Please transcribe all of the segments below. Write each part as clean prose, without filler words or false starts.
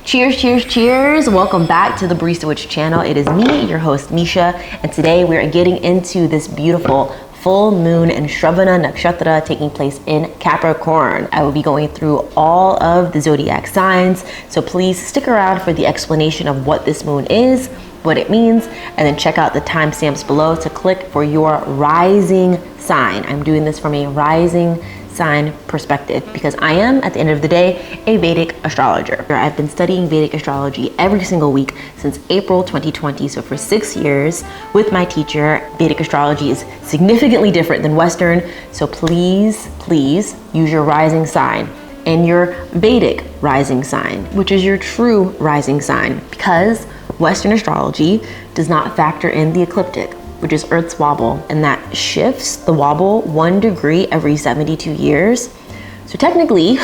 Cheers, cheers, cheers. Welcome back to the Barista Witch channel. It is me, your host, Misha, and today we are getting into this beautiful full moon and Shravana Nakshatra taking place in Capricorn. I will be going through all of the zodiac signs, so please stick around for the explanation of what this moon is, what it means, and then check out the timestamps below to click for your rising sign. I'm doing this from a rising sign perspective because I am, at the end of the day, a Vedic astrologer. I've been studying Vedic astrology every single week since April 2020, so for 6 years with my teacher. Vedic astrology is significantly different than Western, so please use your rising sign and your Vedic rising sign, which is your true rising sign, because Western astrology does not factor in the ecliptic, which is Earth's wobble, and that shifts the wobble 1 degree every 72 years. So technically,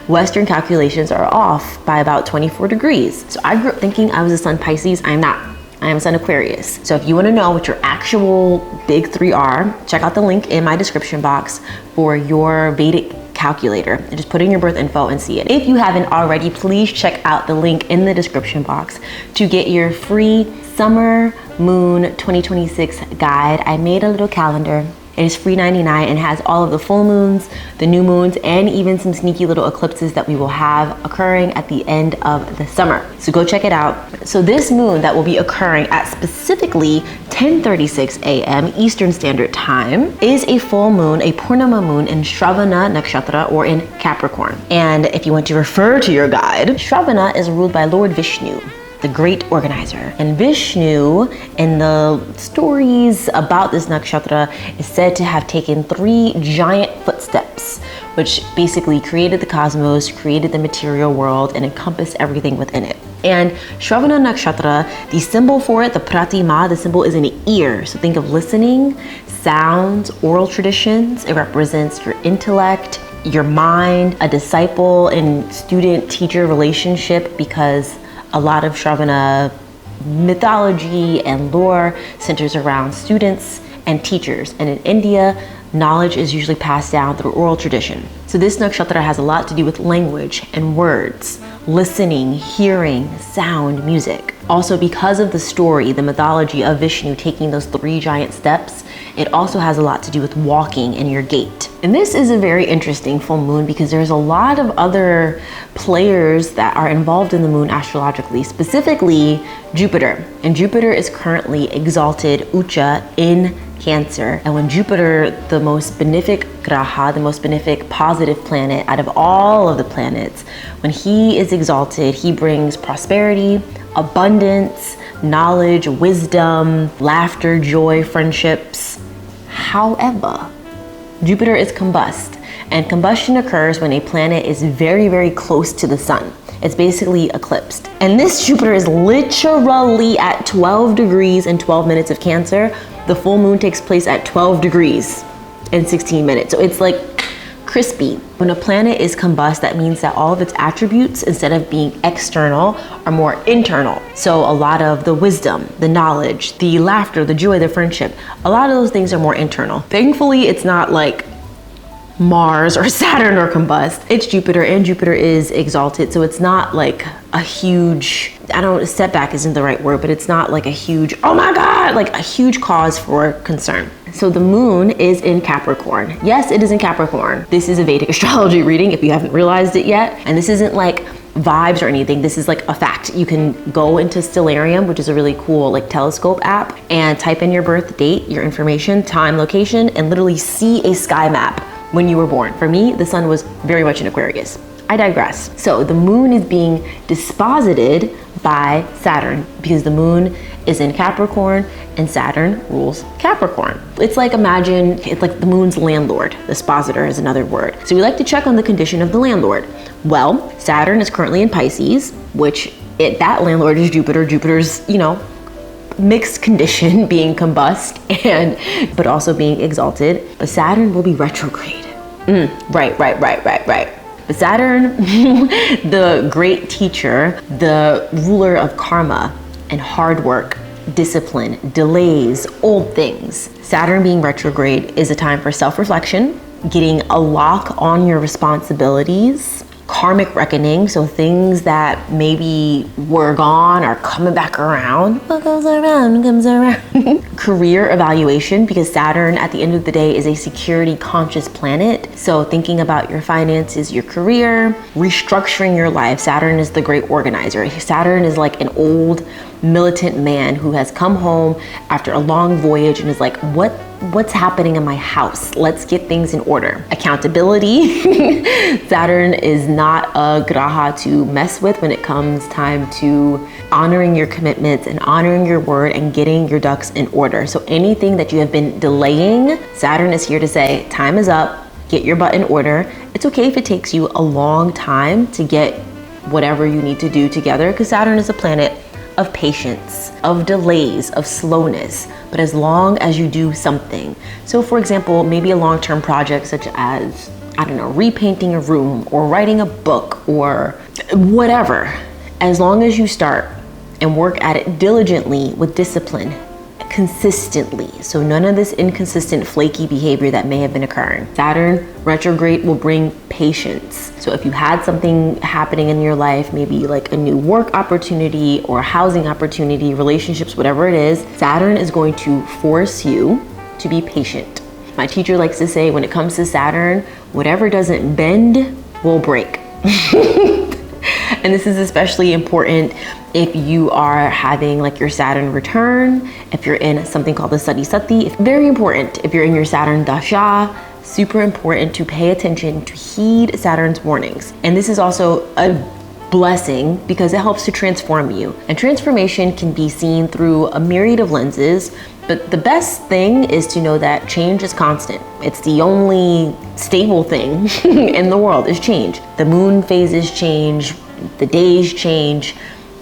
Western calculations are off by about 24 degrees. So I grew up thinking I was a sun Pisces. I am not. I am a sun Aquarius. So if you want to know what your actual big three are, check out the link in my description box for your Vedic calculator and just put in your birth info and see it. If you haven't already, please check out the link in the description box to get your free summer moon 2026 guide. I made a little calendar. It is free $99 and has all of the full moons, the new moons, and even some sneaky little eclipses that we will have occurring at the end of the summer. So go check it out. So this moon that will be occurring at specifically 10:36 a.m. Eastern Standard Time is a full moon, a Purnama moon in Shravana Nakshatra, or in Capricorn. And if you want to refer to your guide, Shravana is ruled by Lord Vishnu, the great organizer. And Vishnu, in the stories about this nakshatra, is said to have taken 3 giant footsteps, which basically created the cosmos, created the material world, and encompassed everything within it. And Shravana Nakshatra, the symbol for it, the pratima, the symbol is an ear. So think of listening, sounds, oral traditions. It represents your intellect, your mind, a disciple and student-teacher relationship, because a lot of Shravana mythology and lore centers around students and teachers. And in India, knowledge is usually passed down through oral tradition. So this nakshatra has a lot to do with language and words, listening, hearing, sound, music. Also, because of the story, the mythology of Vishnu taking those 3 giant steps, it also has a lot to do with walking and your gait. And this is a very interesting full moon because there's a lot of other players that are involved in the moon astrologically, specifically Jupiter. And Jupiter is currently exalted Ucha in Cancer. And when Jupiter, the most benefic graha, the most benefic positive planet out of all of the planets, when he is exalted, he brings prosperity, abundance, knowledge, wisdom, laughter, joy, friendships. However, Jupiter is combust, and combustion occurs when a planet is very, very close to the sun. It's basically eclipsed. And this Jupiter is literally at 12 degrees and 12 minutes of Cancer. The full moon takes place at 12 degrees and 16 minutes. So it's like crispy. When a planet is combust, that means that all of its attributes, instead of being external, are more internal. So a lot of the wisdom, the knowledge, the laughter, the joy, the friendship, a lot of those things are more internal. Thankfully, it's not like Mars or Saturn or combust. It's Jupiter, and Jupiter is exalted. So it's not like a huge, setback isn't the right word, but it's not like a huge, oh my God, like a huge cause for concern. So the moon is in Capricorn. Yes, it is in Capricorn. This is a Vedic astrology reading if you haven't realized it yet. And this isn't like vibes or anything. This is like a fact. You can go into Stellarium, which is a really cool like telescope app, and type in your birth date, your information, time, location, and literally see a sky map when you were born. For me, the sun was very much in Aquarius. I digress. So the moon is being disposited by Saturn because the moon is in Capricorn and Saturn rules Capricorn. It's like, imagine it's like the moon's landlord. Dispositor is another word. So we like to check on the condition of the landlord. Well, Saturn is currently in Pisces, which that landlord is Jupiter. Jupiter's, mixed condition, being combust but also being exalted. But Saturn will be retrograde. Right. But Saturn, the great teacher, the ruler of karma and hard work, discipline, delays, old things. Saturn being retrograde is a time for self-reflection, getting a lock on your responsibilities, karmic reckoning. So things that maybe were gone are coming back around. What goes around comes around. Career evaluation, because Saturn at the end of the day is a security conscious planet. So thinking about your finances, your career, restructuring your life. Saturn is the great organizer. Saturn is like an old militant man who has come home after a long voyage and is like, what's happening in my house? Let's get things in order. Accountability. Saturn is not a graha to mess with when it comes time to honoring your commitments and honoring your word and getting your ducks in order. So anything that you have been delaying, Saturn is here to say, time is up, get your butt in order. It's okay if it takes you a long time to get whatever you need to do together, because Saturn is a planet of patience, of delays, of slowness, but as long as you do something. So for example, maybe a long-term project such as, I don't know, repainting a room or writing a book or whatever, as long as you start and work at it diligently with discipline, consistently. So none of this inconsistent, flaky behavior that may have been occurring. Saturn retrograde will bring patience. So if you had something happening in your life, maybe like a new work opportunity or a housing opportunity, relationships, whatever it is, Saturn is going to force you to be patient. My teacher likes to say, when it comes to Saturn, whatever doesn't bend will break. And this is especially important if you are having like your Saturn return, if you're in something called the Sati Sati. It's very important if you're in your Saturn Dasha, super important to pay attention, to heed Saturn's warnings. And this is also a blessing because it helps to transform you. And transformation can be seen through a myriad of lenses, but the best thing is to know that change is constant. It's the only stable thing in the world is change. The moon phases change, the days change.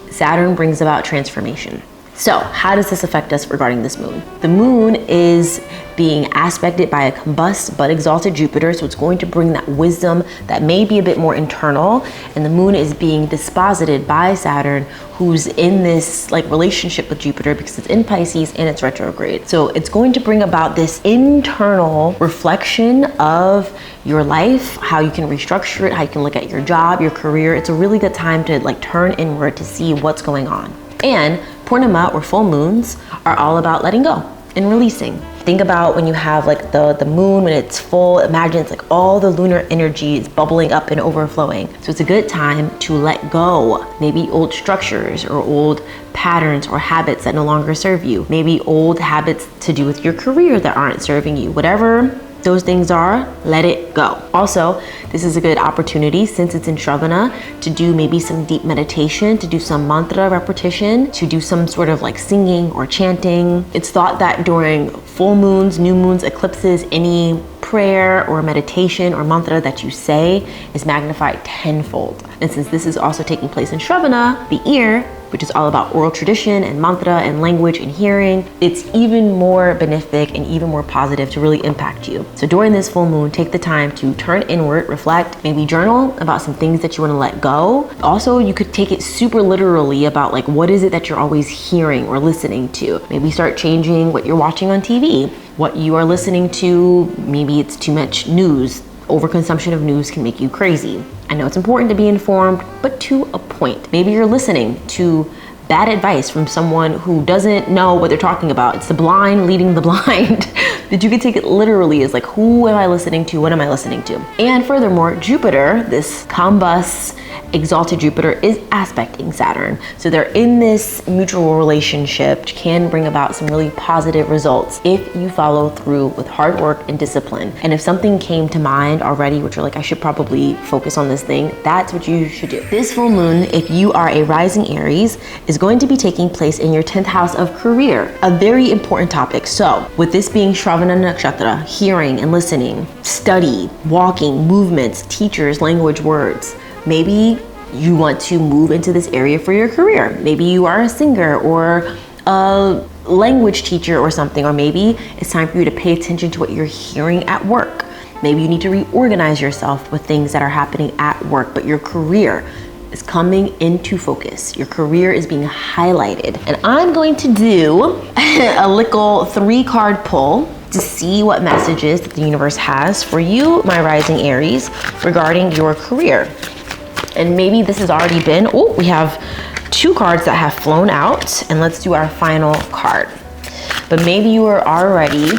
Saturn brings about transformation. So how does this affect us regarding this moon? The moon is being aspected by a combust but exalted Jupiter, so it's going to bring that wisdom that may be a bit more internal, and the moon is being disposited by Saturn, who's in this like relationship with Jupiter because it's in Pisces and it's retrograde. So it's going to bring about this internal reflection of your life, how you can restructure it, how you can look at your job, your career. It's a really good time to like turn inward to see what's going on. And Purnima, or full moons, are all about letting go and releasing. Think about when you have like the moon, when it's full, imagine it's like all the lunar energy is bubbling up and overflowing. So it's a good time to let go. Maybe old structures or old patterns or habits that no longer serve you. Maybe old habits to do with your career that aren't serving you. Whatever those things are, let it go. Also, this is a good opportunity, since it's in Shravana, to do maybe some deep meditation, to do some mantra repetition, to do some sort of like singing or chanting. It's thought that during full moons, new moons, eclipses, any prayer or meditation or mantra that you say is magnified tenfold. And since this is also taking place in Shravana, the ear, which is all about oral tradition and mantra and language and hearing, it's even more benefic and even more positive to really impact you. So during this full moon, take the time to turn inward, reflect, maybe journal about some things that you want to let go. Also, you could take it super literally about like, what is it that you're always hearing or listening to? Maybe start changing what you're watching on TV, what you are listening to. Maybe it's too much news. Overconsumption of news can make you crazy. I know it's important to be informed, but to a point. Maybe you're listening to bad advice from someone who doesn't know what they're talking about. It's the blind leading the blind. That you could take it literally as like, who am I listening to? What am I listening to? And furthermore, Jupiter, this combust exalted Jupiter, is aspecting Saturn. So they're in this mutual relationship, which can bring about some really positive results if you follow through with hard work and discipline. And if something came to mind already, which you're like, I should probably focus on this thing, that's what you should do. This full moon, if you are a rising Aries, is going to be taking place in your 10th house of career, a very important topic. So with this being Shravana Nakshatra, hearing and listening, study, walking, movements, teachers, language, words, maybe you want to move into this area for your career. Maybe you are a singer or a language teacher or something, or maybe it's time for you to pay attention to what you're hearing at work. Maybe you need to reorganize yourself with things that are happening at work, but your career is coming into focus. Your career is being highlighted. And I'm going to do a little 3-card pull to see what messages that the universe has for you, my rising Aries, regarding your career. And maybe this has already been, oh, we have 2 cards that have flown out, and let's do our final card. But maybe you are already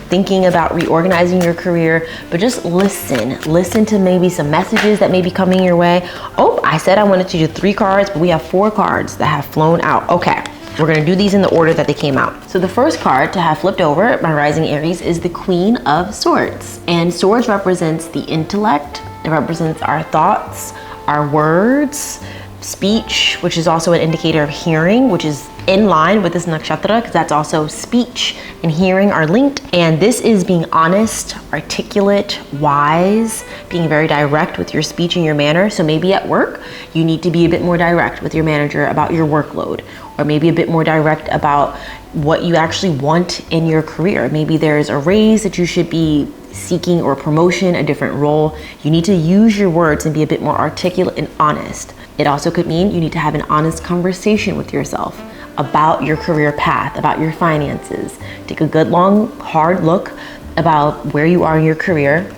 thinking about reorganizing your career, but just listen to maybe some messages that may be coming your way. Oh, I said I wanted to do 3 cards, but we have 4 cards that have flown out. Okay, we're gonna do these in the order that they came out. So the first card to have flipped over, my rising Aries, is the Queen of Swords. And swords represents the intellect. It represents our thoughts, our words, speech, which is also an indicator of hearing, which is in line with this nakshatra, because that's also speech and hearing are linked. And this is being honest, articulate, wise, being very direct with your speech and your manner. So maybe at work, you need to be a bit more direct with your manager about your workload, or maybe a bit more direct about what you actually want in your career. Maybe there's a raise that you should be seeking, or promotion, a different role. You need to use your words and be a bit more articulate and honest. It also could mean you need to have an honest conversation with yourself about your career path, about your finances. Take a good, long, hard look about where you are in your career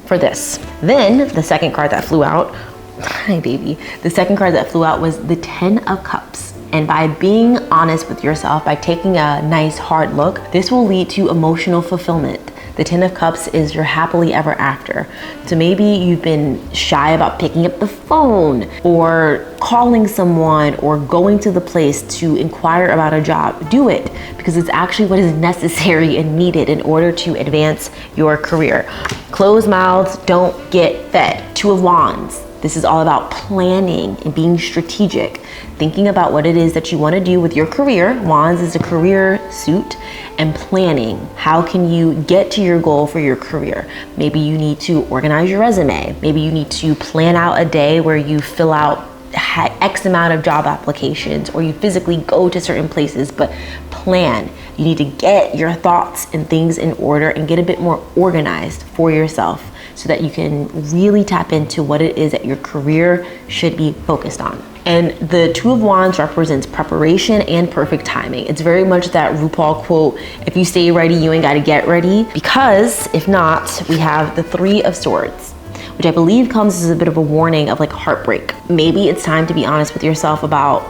for this. Then the second card that flew out, hi baby, the second card that flew out was the 10 of Cups. And by being honest with yourself, by taking a nice hard look, this will lead to emotional fulfillment. The 10 of Cups is your happily ever after. So maybe you've been shy about picking up the phone, or calling someone, or going to the place to inquire about a job. Do it, because it's actually what is necessary and needed in order to advance your career. Closed mouths don't get fed. 2 of Wands. This is all about planning and being strategic, thinking about what it is that you want to do with your career. Wands is a career suit, and planning. How can you get to your goal for your career? Maybe you need to organize your resume. Maybe you need to plan out a day where you fill out X amount of job applications, or you physically go to certain places, but plan. You need to get your thoughts and things in order and get a bit more organized for yourself, so that you can really tap into what it is that your career should be focused on. And the 2 of Wands represents preparation and perfect timing. It's very much that RuPaul quote, if you stay ready, you ain't gotta get ready. Because if not, we have the 3 of Swords, which I believe comes as a bit of a warning of like heartbreak. Maybe it's time to be honest with yourself about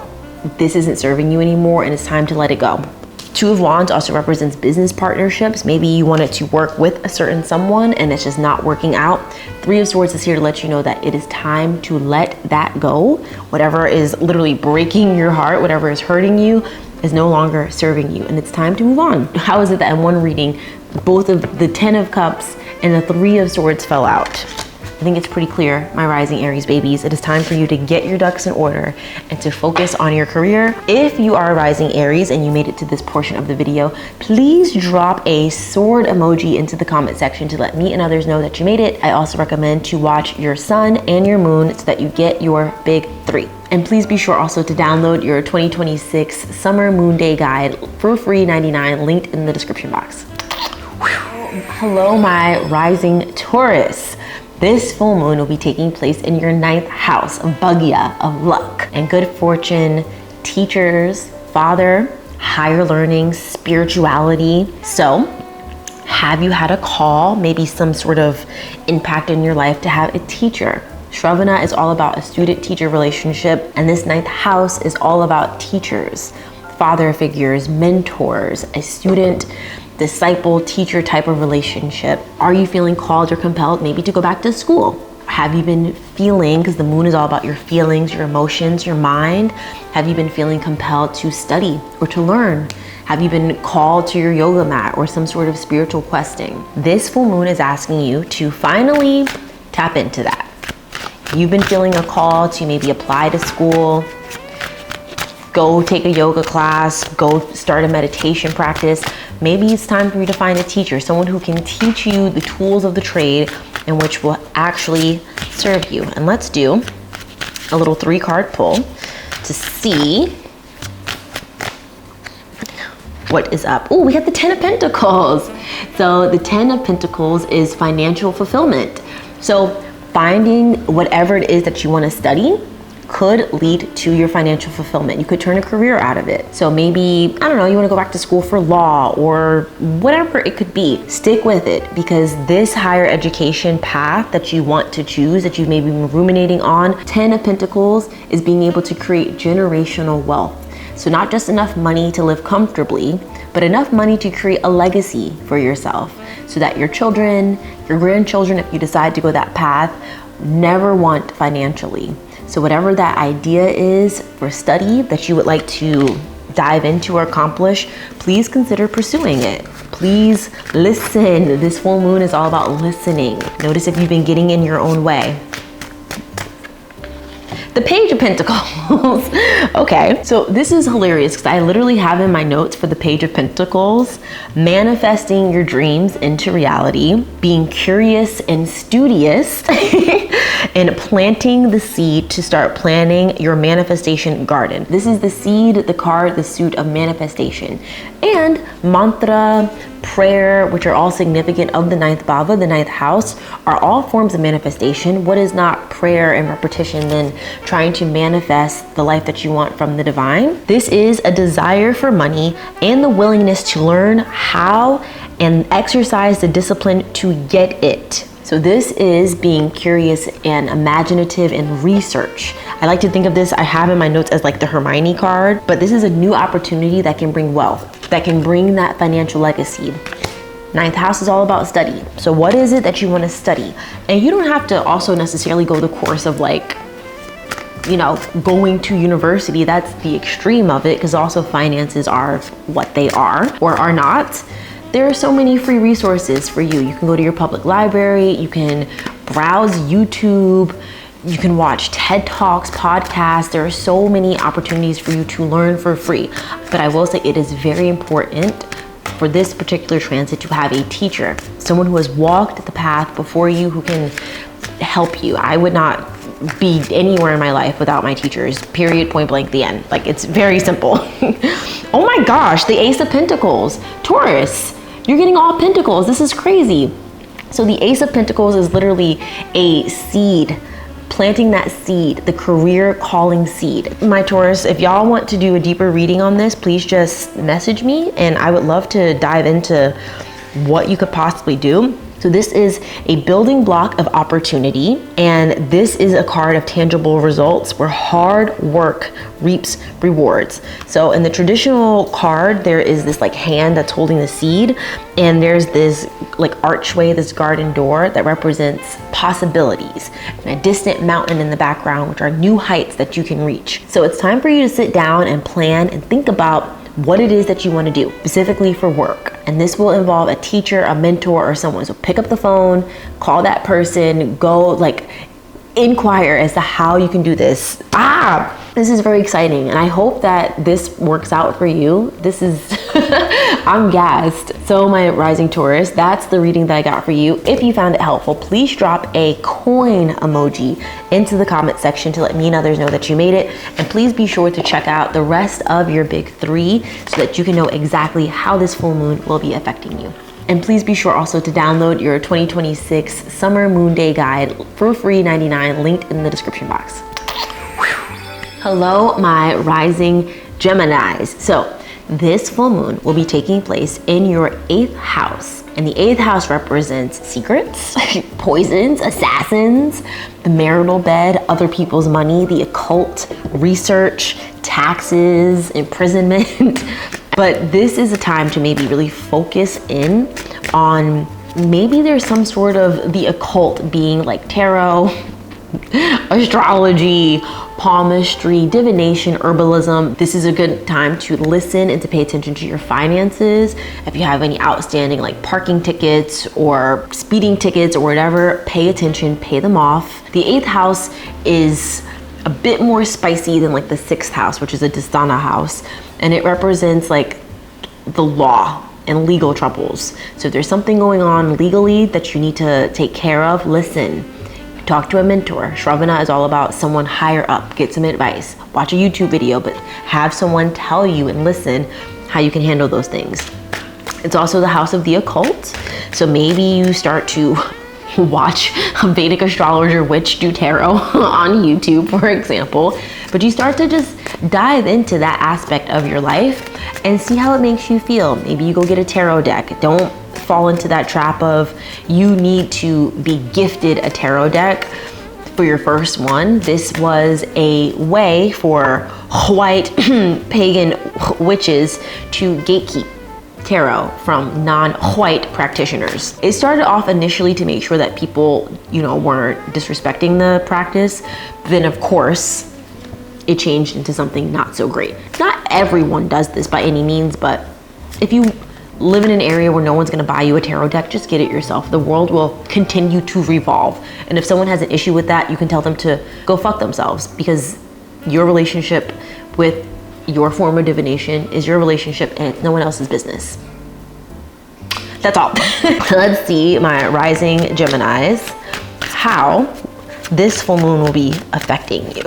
this isn't serving you anymore, and it's time to let it go. 2 of Wands also represents business partnerships. Maybe you wanted to work with a certain someone and it's just not working out. 3 of Swords is here to let you know that it is time to let that go. Whatever is literally breaking your heart, whatever is hurting you, is no longer serving you, and it's time to move on. How is it that in one reading, both of the 10 of Cups and the 3 of Swords fell out? I think it's pretty clear, my rising Aries babies. It is time for you to get your ducks in order and to focus on your career. If you are a rising Aries and you made it to this portion of the video, please drop a sword emoji into the comment section to let me and others know that you made it. I also recommend to watch your sun and your moon so that you get your big 3. And please be sure also to download your 2026 Summer Moon Day Guide for free, $99, linked in the description box. Hello, my rising Taurus. This full moon will be taking place in your 9th house of Bhagya, of luck and good fortune, teachers, father, higher learning, spirituality. So, have you had a call, maybe some sort of impact in your life to have a teacher? Shravana is all about a student-teacher relationship, and this 9th house is all about teachers, father figures, mentors, a student disciple teacher type of relationship. Are you feeling called or compelled maybe to go back to school? Have you been feeling, because the moon is all about your feelings, your emotions, your mind, have you been feeling compelled to study or to learn? Have you been called to your yoga mat or some sort of spiritual questing? This full moon is asking you to finally tap into that. You've been feeling a call to maybe apply to school, go take a yoga class, go start a meditation practice. Maybe it's time for you to find a teacher, someone who can teach you the tools of the trade and which will actually serve you. And let's do a little 3-card pull to see what is up. Oh, we have the 10 of Pentacles. So the 10 of Pentacles is financial fulfillment. So finding whatever it is that you want to study, could lead to your financial fulfillment. You could turn a career out of it. So maybe, I don't know, you want to go back to school for law or whatever it could be. Stick with it, because this higher education path that you want to choose, that you've maybe been ruminating on, 10 of Pentacles is being able to create generational wealth. So not just enough money to live comfortably, but enough money to create a legacy for yourself so that your children, your grandchildren, if you decide to go that path, never want financially. So whatever that idea is for study that you would like to dive into or accomplish, please consider pursuing it. Please listen. This full moon is all about listening. Notice if you've been getting in your own way. The Page of Pentacles. Okay, so this is hilarious because I literally have in my notes for the Page of Pentacles, manifesting your dreams into reality, being curious and studious, and planting the seed to start planning your manifestation garden. This is the seed, the card, the suit of manifestation. And mantra, prayer, which are all significant of the ninth bhava, the ninth house, are all forms of manifestation. What is not prayer and repetition than trying to manifest the life that you want from the divine? This is a desire for money and the willingness to learn how and exercise the discipline to get it. So this is being curious and imaginative and research. I like to think of this, I have in my notes as like the Hermione card, but this is a new opportunity that can bring wealth, that can bring that financial legacy. Ninth house is all about study. So what is it that you want to study? And you don't have to also necessarily go the course of like, you know, going to university. That's the extreme of it, because also finances are what they are or are not. There are so many free resources for you. You can go to your public library, you can browse YouTube, you can watch TED Talks, podcasts. There are so many opportunities for you to learn for free. But I will say it is very important for this particular transit to have a teacher, someone who has walked the path before you, who can help you. I would not be anywhere in my life without my teachers, period, point blank, the end. Like, it's very simple. Oh my gosh, the Ace of Pentacles, Taurus. You're getting all pentacles. This is crazy. So the Ace of Pentacles is literally a seed, planting that seed, the career calling seed. My Taurus, if y'all want to do a deeper reading on this, please just message me and I would love to dive into what you could possibly do. So this is a building block of opportunity, and this is a card of tangible results where hard work reaps rewards. So in the traditional card, there is this like hand that's holding the seed, and there's this like archway, this garden door that represents possibilities, and a distant mountain in the background, which are new heights that you can reach. So it's time for you to sit down and plan and think about what it is that you want to do specifically for work. And this will involve a teacher, a mentor, or someone. So pick up the phone, call that person, go like inquire as to how you can do this. This is very exciting, and I hope that this works out for you. This is, I'm gassed. So my rising Taurus, that's the reading that I got for you. If you found it helpful, please drop a coin emoji into the comment section to let me and others know that you made it. And please be sure to check out the rest of your big three so that you can know exactly how this full moon will be affecting you. And please be sure also to download your 2026 Summer Moon Day Guide for free $99, linked in the description box. Hello, my rising Geminis. So this full moon will be taking place in your 8th house. And the 8th house represents secrets, poisons, assassins, the marital bed, other people's money, the occult, research, taxes, imprisonment. But this is a time to maybe really focus in on, maybe there's some sort of the occult being like tarot, astrology, palmistry, divination, herbalism. This is a good time to listen and to pay attention to your finances. If you have any outstanding like parking tickets or speeding tickets or whatever, pay attention, pay them off. The 8th house is a bit more spicy than like the 6th house, which is a Dastana house. And it represents like the law and legal troubles. So if there's something going on legally that you need to take care of, listen. Talk to a mentor. Shravana is all about someone higher up. Get some advice. Watch a YouTube video, but have someone tell you and listen how you can handle those things. It's also the house of the occult. So maybe you start to watch a Vedic astrologer witch do tarot on YouTube, for example. But you start to just dive into that aspect of your life and see how it makes you feel. Maybe you go get a tarot deck. Don't fall into that trap of you need to be gifted a tarot deck for your first one. This was a way for white pagan witches to gatekeep tarot from non-white practitioners. It started off initially to make sure that people, weren't disrespecting the practice. Then of course, it changed into something not so great. Not everyone does this by any means, but if you live in an area where no one's gonna buy you a tarot deck, just get it yourself. The world will continue to revolve. And if someone has an issue with that, you can tell them to go fuck themselves, because your relationship with your form of divination is your relationship and it's no one else's business. That's all. Let's see, my rising Geminis, how this full moon will be affecting you.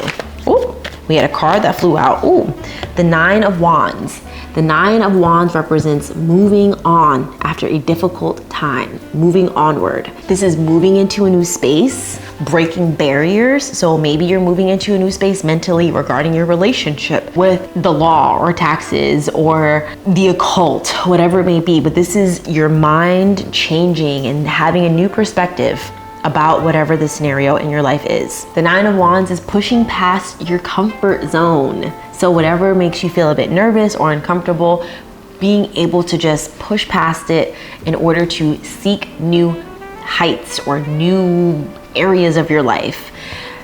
Ooh, we had a card that flew out. Ooh, the Nine of Wands. The Nine of Wands represents moving on after a difficult time, moving onward. This is moving into a new space, breaking barriers. So maybe you're moving into a new space mentally regarding your relationship with the law or taxes or the occult, whatever it may be. But this is your mind changing and having a new perspective about whatever the scenario in your life is. The Nine of Wands is pushing past your comfort zone. So whatever makes you feel a bit nervous or uncomfortable, being able to just push past it in order to seek new heights or new areas of your life.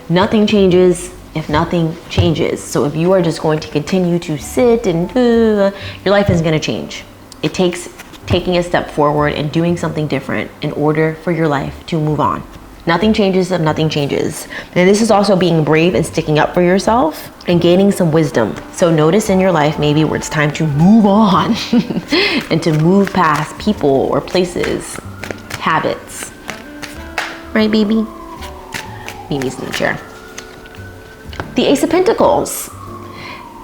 Nothing changes if nothing changes. So if you are just going to continue to sit and your life isn't going to change. It takes taking a step forward and doing something different in order for your life to move on. Nothing changes if nothing changes. And this is also being brave and sticking up for yourself and gaining some wisdom. So notice in your life maybe where it's time to move on and to move past people or places, habits. Right, baby? Mimi's in the chair. The Ace of Pentacles.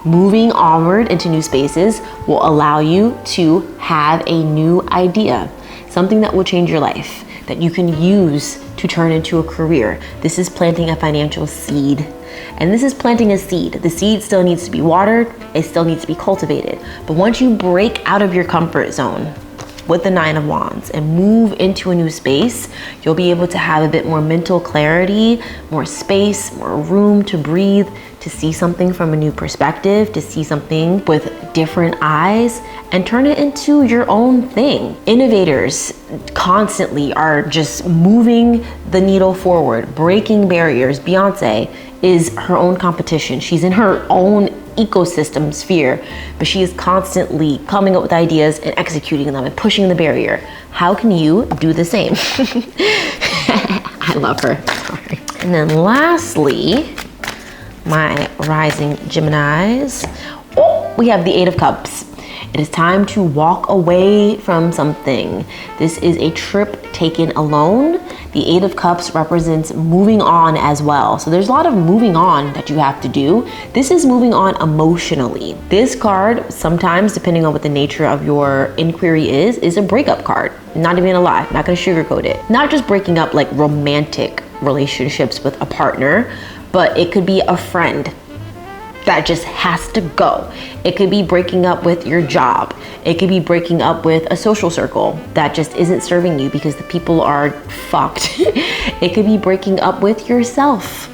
Moving onward into new spaces will allow you to have a new idea, something that will change your life, that you can use to turn into a career. This is planting a financial seed. And this is planting a seed. The seed still needs to be watered, it still needs to be cultivated. But once you break out of your comfort zone with the Nine of Wands and move into a new space, you'll be able to have a bit more mental clarity, more space, more room to breathe, to see something from a new perspective, to see something with different eyes and turn it into your own thing. Innovators constantly are just moving the needle forward, breaking barriers. Beyonce is her own competition. She's in her own ecosystem sphere, but she is constantly coming up with ideas and executing them and pushing the barrier. How can you do the same? I love her. Sorry. And then lastly, my rising Geminis. Oh, we have the Eight of Cups. It is time to walk away from something. This is a trip taken alone. The Eight of Cups represents moving on as well. So there's a lot of moving on that you have to do. This is moving on emotionally. This card, sometimes depending on what the nature of your inquiry is a breakup card. Not even gonna lie, not gonna sugarcoat it. Not just breaking up like romantic relationships with a partner, but it could be a friend that just has to go. It could be breaking up with your job. It could be breaking up with a social circle that just isn't serving you because the people are fucked. It could be breaking up with yourself.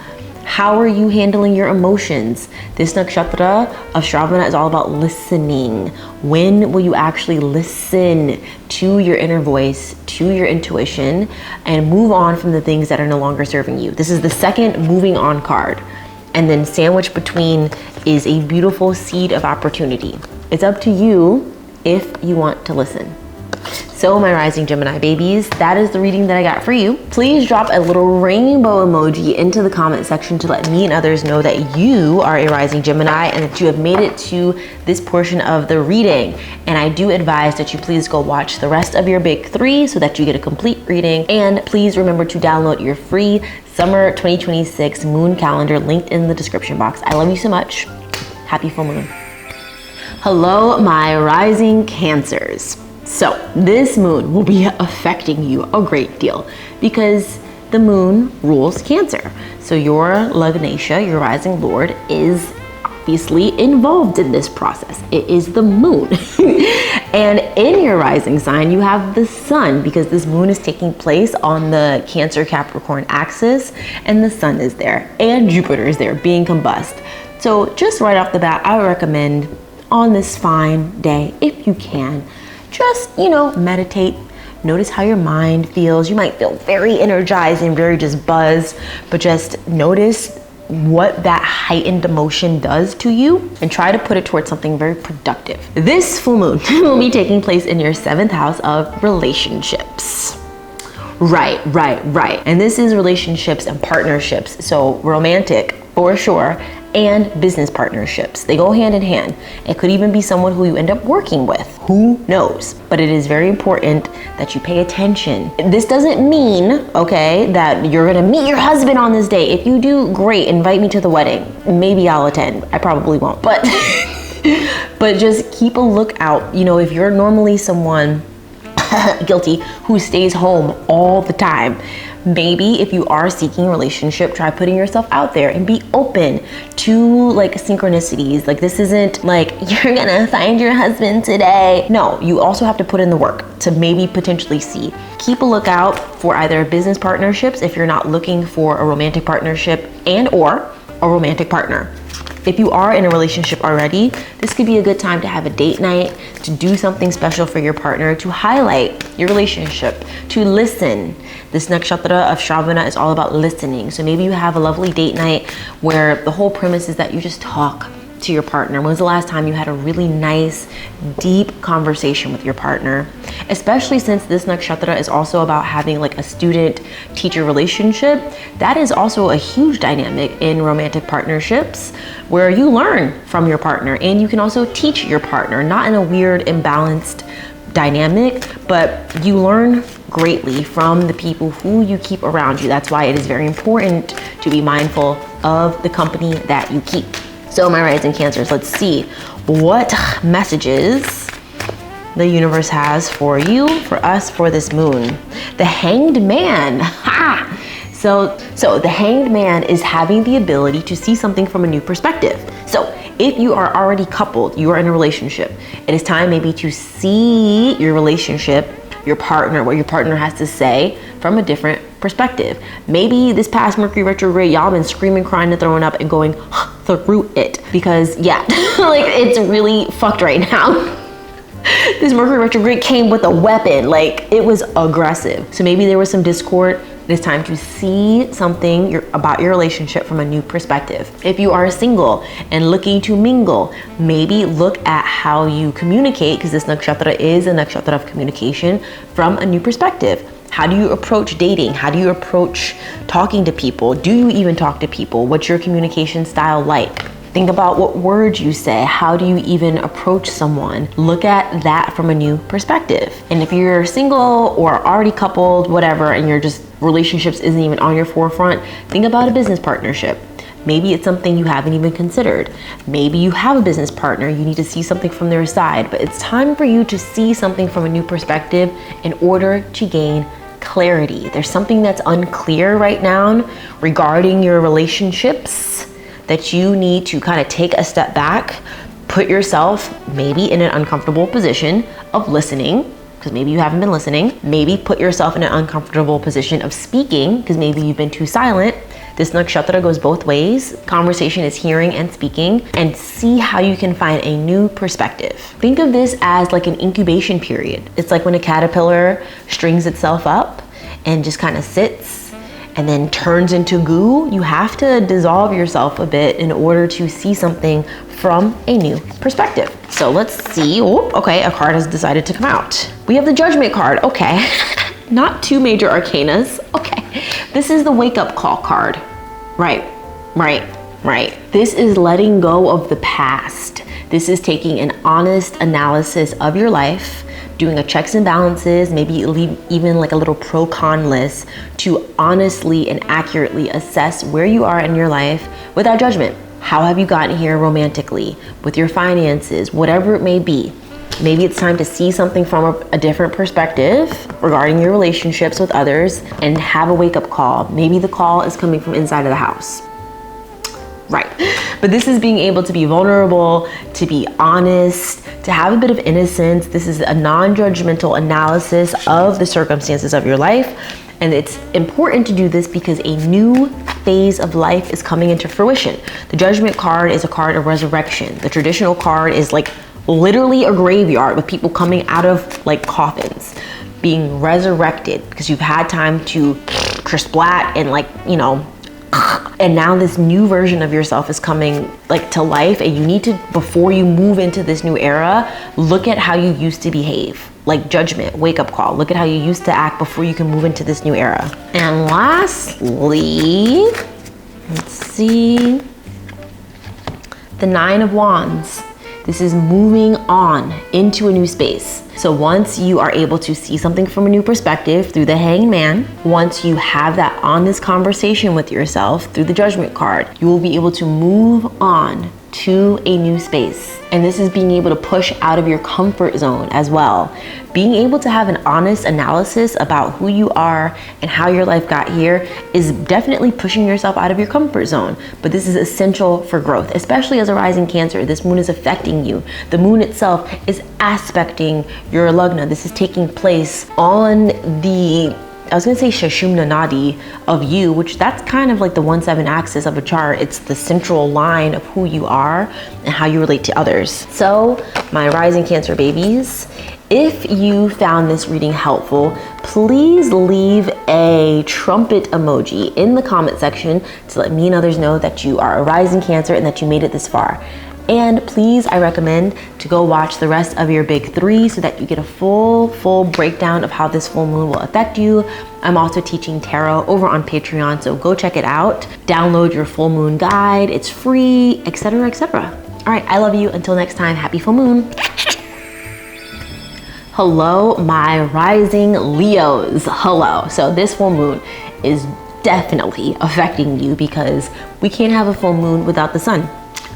How are you handling your emotions? This nakshatra of Shravana is all about listening. When will you actually listen to your inner voice, to your intuition, and move on from the things that are no longer serving you? This is the second moving on card. And then sandwiched between is a beautiful seed of opportunity. It's up to you if you want to listen. So my rising Gemini babies, that is the reading that I got for you. Please drop a little rainbow emoji into the comment section to let me and others know that you are a rising Gemini and that you have made it to this portion of the reading. And I do advise that you please go watch the rest of your big three so that you get a complete reading. And please remember to download your free Summer 2026 moon calendar linked in the description box. I love you so much. Happy full moon. Hello, my rising Cancers. So this moon will be affecting you a great deal because the moon rules Cancer. So your Lagnesha, your rising lord, is obviously involved in this process. It is the moon. And in your rising sign, you have the sun, because this moon is taking place on the Cancer Capricorn axis, and the sun is there, and Jupiter is there being combust. So just right off the bat, I would recommend on this fine day, if you can, just, meditate. Notice how your mind feels. You might feel very energized and very just buzzed, but just notice what that heightened emotion does to you and try to put it towards something very productive. This full moon will be taking place in your 7th house of relationships. Right. And this is relationships and partnerships. So romantic for sure, and business partnerships. They go hand in hand. It could even be someone who you end up working with. Who knows? But it is very important that you pay attention. This doesn't mean, okay, that you're gonna meet your husband on this day. If you do, great, invite me to the wedding. Maybe I'll attend. I probably won't. But but just keep a lookout. If you're normally someone guilty who stays home all the time, maybe if you are seeking a relationship, try putting yourself out there and be open to like synchronicities. Like, this isn't like you're gonna find your husband today. No, you also have to put in the work to maybe potentially see. Keep a lookout for either business partnerships if you're not looking for a romantic partnership, and or a romantic partner. If you are in a relationship already, this could be a good time to have a date night, to do something special for your partner, to highlight your relationship, to listen. This nakshatra of Shravana is all about listening. So maybe you have a lovely date night where the whole premise is that you just talk to your partner. When was the last time you had a really nice, deep conversation with your partner? Especially since this nakshatra is also about having like a student-teacher relationship. That is also a huge dynamic in romantic partnerships, where you learn from your partner and you can also teach your partner, not in a weird, imbalanced dynamic, but you learn greatly from the people who you keep around you. That's why it is very important to be mindful of the company that you keep. So my rising Cancers, let's see what messages the universe has for you, for us, for this moon. The Hanged Man. Ha! So the Hanged Man is having the ability to see something from a new perspective. So if you are already coupled, you are in a relationship, it is time maybe to see your relationship, your partner, what your partner has to say from a different perspective. Maybe this past Mercury retrograde, y'all been screaming, crying, and throwing up and going through it because like it's really fucked right now. This Mercury retrograde came with a weapon, like it was aggressive. So maybe there was some discord. It is time to see something about your relationship from a new perspective. If you are single and looking to mingle, maybe look at how you communicate, because this nakshatra is a nakshatra of communication, from a new perspective. How do you approach dating? How do you approach talking to people? Do you even talk to people? What's your communication style like? Think about what words you say. How do you even approach someone? Look at that from a new perspective. And if you're single or already coupled, whatever, and your just relationships isn't even on your forefront, think about a business partnership. Maybe it's something you haven't even considered. Maybe you have a business partner, you need to see something from their side, but it's time for you to see something from a new perspective in order to gain clarity. There's something that's unclear right now regarding your relationships that you need to kind of take a step back, put yourself maybe in an uncomfortable position of listening, because maybe you haven't been listening. Maybe put yourself in an uncomfortable position of speaking, because maybe you've been too silent. This nakshatra goes both ways. Conversation is hearing and speaking, and see how you can find a new perspective. Think of this as like an incubation period. It's like when a caterpillar strings itself up and just kind of sits and then turns into goo. You have to dissolve yourself a bit in order to see something from a new perspective. So let's see. Oh, okay, a card has decided to come out. We have the Judgment card. Okay. Not two major arcanas. Okay. This is the wake up call card. Right. This is letting go of the past. This is taking an honest analysis of your life, doing a checks and balances, maybe even like a little pro-con list to honestly and accurately assess where you are in your life without judgment. How have you gotten here romantically, with your finances, whatever it may be? Maybe it's time to see something from a different perspective regarding your relationships with others and have a wake-up call. Maybe the call is coming from inside of the house. Right. But this is being able to be vulnerable, to be honest, to have a bit of innocence. This is a non-judgmental analysis of the circumstances of your life. And it's important to do this because a new phase of life is coming into fruition. The Judgment card is a card of resurrection. The traditional card is like literally a graveyard with people coming out of like coffins, being resurrected because you've had time to splat and like, you know, and now this new version of yourself is coming like to life, and you need to, before you move into this new era, look at how you used to behave. Like Judgment, wake up call. Look at how you used to act before you can move into this new era. And lastly, let's see, the Nine of Wands. This is moving on into a new space. So once you are able to see something from a new perspective through the Hangman, once you have that honest conversation with yourself through the Judgment card, you will be able to move on to a new space. And this is being able to push out of your comfort zone as well. Being able to have an honest analysis about who you are and how your life got here is definitely pushing yourself out of your comfort zone. But this is essential for growth, especially as a rising Cancer. This moon is affecting you. The moon itself is aspecting your Lagna. This is taking place on the, I was gonna say Shashumna Nadi of you, which that's kind of like the 1-7 axis of a chart. It's the central line of who you are and how you relate to others. So my rising Cancer babies, if you found this reading helpful, please leave a trumpet emoji in the comment section to let me and others know that you are a rising Cancer and that you made it this far. And please, I recommend to go watch the rest of your big three so that you get a full breakdown of how this full moon will affect you. I'm also teaching tarot over on Patreon, so go check it out. Download your full moon guide. It's free, etc., etc. All right, I love you. Until next time, happy full moon. Hello, my rising Leos. Hello. So this full moon is definitely affecting you because we can't have a full moon without the sun.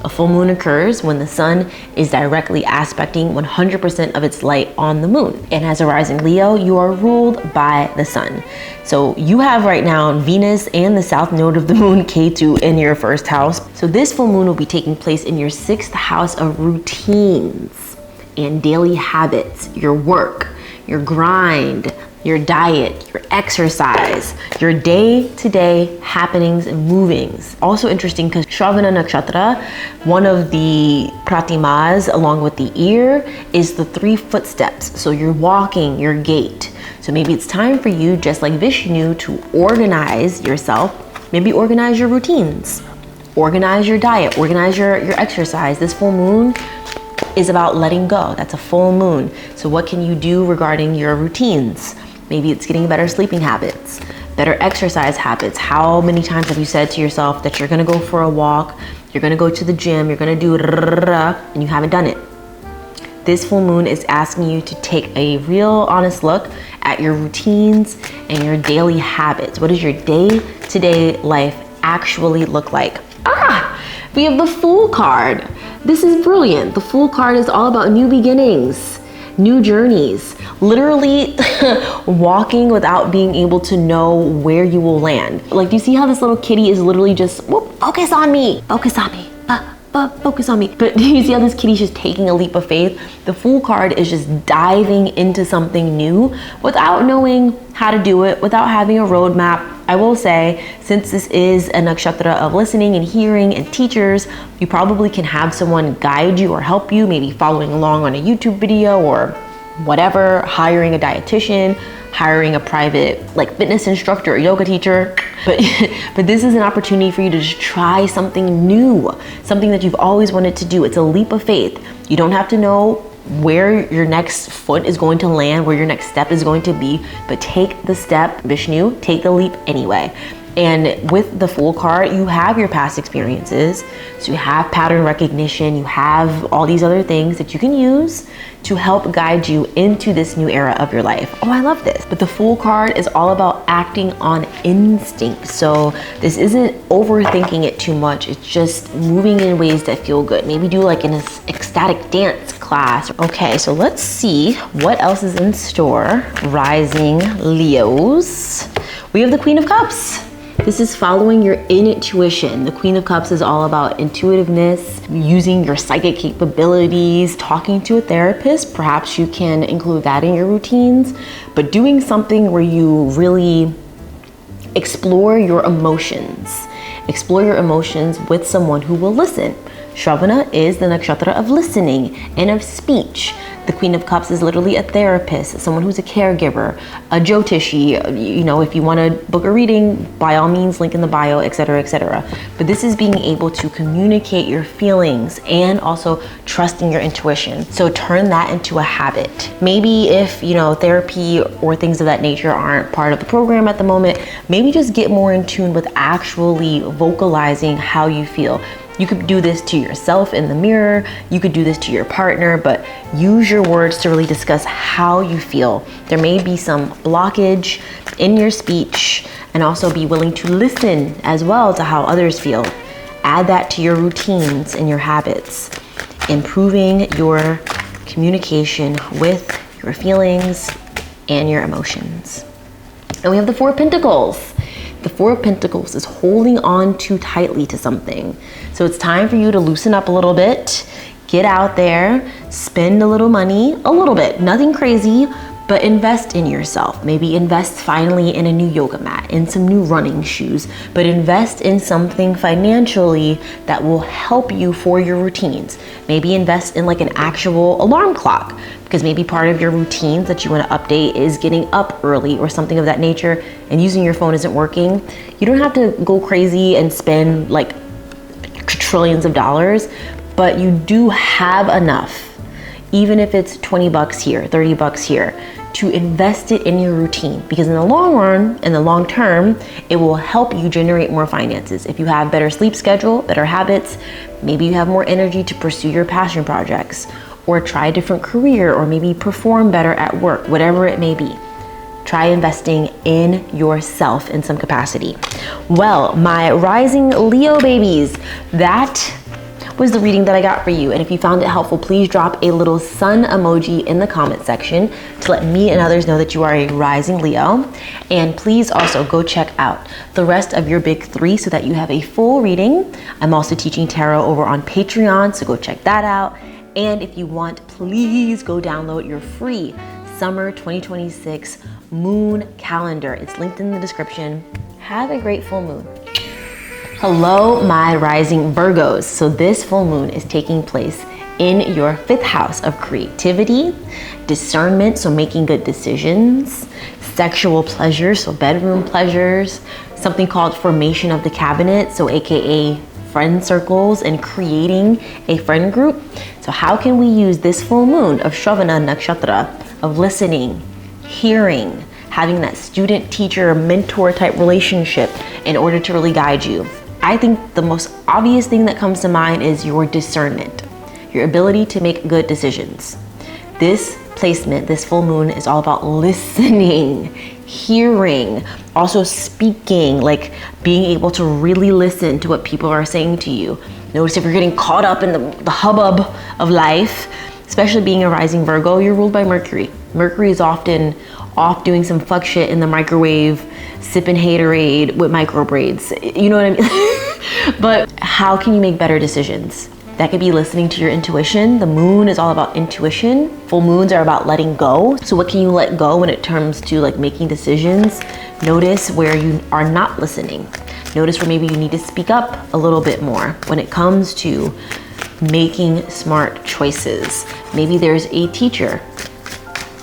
A full moon occurs when the sun is directly aspecting 100% of its light on the moon. And as a rising Leo, you are ruled by the sun. So you have right now Venus and the south node of the moon, Ketu, in your first house. So this full moon will be taking place in your 6th house of routines and daily habits, your work, your grind, your diet, your exercise, your day-to-day happenings and movings. Also interesting because Shravana Nakshatra, one of the pratimas along with the ear, is the 3 footsteps. So you're walking, your gait. So maybe it's time for you, just like Vishnu, to organize yourself. Maybe organize your routines, organize your diet, organize your exercise. This full moon is about letting go. That's a full moon. So what can you do regarding your routines? Maybe it's getting better sleeping habits, better exercise habits. How many times have you said to yourself that you're gonna go for a walk, you're gonna go to the gym, you're gonna do and you haven't done it? This full moon is asking you to take a real honest look at your routines and your daily habits. What does your day-to-day life actually look like? We have the Fool card. This is brilliant. The Fool card is all about new beginnings, new journeys, literally walking without being able to know where you will land. Like, do you see how this little kitty is literally just, whoop, focus on me, focus on me, focus on me. But do you see how this kitty's just taking a leap of faith? The Fool card is just diving into something new without knowing how to do it, without having a roadmap. I will say, since this is a nakshatra of listening and hearing and teachers, you probably can have someone guide you or help you, maybe following along on a YouTube video or whatever, hiring a dietitian, hiring a private like fitness instructor or yoga teacher. But this is an opportunity for you to just try something new, something that you've always wanted to do. It's a leap of faith. You don't have to know where your next foot is going to land, where your next step is going to be, but take the step, Vishnu, take the leap anyway. And with the Fool card, you have your past experiences. So you have pattern recognition, you have all these other things that you can use to help guide you into this new era of your life. Oh, I love this. But the Fool card is all about acting on instinct. So this isn't overthinking it too much. It's just moving in ways that feel good. Maybe do like an ecstatic dance class. Okay, so let's see what else is in store. Rising Leos. We have the Queen of Cups. This is following your intuition. The Queen of Cups is all about intuitiveness, using your psychic capabilities, talking to a therapist. Perhaps you can include that in your routines, but doing something where you really explore your emotions. Explore your emotions with someone who will listen. Shravana is the nakshatra of listening and of speech. The Queen of Cups is literally a therapist, someone who's a caregiver, a jyotishi. You know, if you want to book a reading, by all means, link in the bio, etc., etc. But this is being able to communicate your feelings and also trusting your intuition. So turn that into a habit. Maybe if, you know, therapy or things of that nature aren't part of the program at the moment, maybe just get more in tune with actually vocalizing how you feel. You could do this to yourself in the mirror, you could do this to your partner, but use your words to really discuss how you feel. There may be some blockage in your speech, and also be willing to listen as well to how others feel. Add that to your routines and your habits, improving your communication with your feelings and your emotions. And we have the Four of Pentacles. The Four of Pentacles is holding on too tightly to something. So it's time for you to loosen up a little bit, get out there, spend a little money, a little bit, nothing crazy, but invest in yourself. Maybe invest finally in a new yoga mat, in some new running shoes, but invest in something financially that will help you for your routines. Maybe invest in like an actual alarm clock, because maybe part of your routines that you want to update is getting up early or something of that nature, and using your phone isn't working. You don't have to go crazy and spend like trillions of dollars, but you do have enough, even if it's 20 bucks here, 30 bucks here, to invest it in your routine, because in the long run, in the long term, it will help you generate more finances. If you have better sleep schedule, better habits, maybe you have more energy to pursue your passion projects, or try a different career, or maybe perform better at work, whatever it may be. Try investing in yourself in some capacity. Well, my rising Leo babies, that was the reading that I got for you. And if you found it helpful, please drop a little sun emoji in the comment section to let me and others know that you are a rising Leo. And please also go check out the rest of your big three so that you have a full reading. I'm also teaching tarot over on Patreon, so go check that out. And if you want, please go download your free summer 2026 moon calendar. It's linked in the description. Have a great full moon. Hello, my rising Virgos. So this full moon is taking place in your 5th house of creativity, discernment, so making good decisions, sexual pleasures, so bedroom pleasures, something called formation of the cabinet, so AKA friend circles and creating a friend group. So how can we use this full moon of Shravana Nakshatra, of listening, hearing, having that student teacher mentor type relationship in order to really guide you? I think the most obvious thing that comes to mind is your discernment, your ability to make good decisions. This placement, this full moon, is all about listening, hearing, also speaking, like being able to really listen to what people are saying to you. Notice if you're getting caught up in the hubbub of life, especially being a rising Virgo, you're ruled by Mercury. Mercury is often off doing some fuck shit in the microwave, sipping haterade with micro braids. You know what I mean? But how can you make better decisions? That could be listening to your intuition. The moon is all about intuition. Full moons are about letting go. So what can you let go when it comes to like making decisions? Notice where you are not listening. Notice where maybe you need to speak up a little bit more when it comes to making smart choices. Maybe there's a teacher,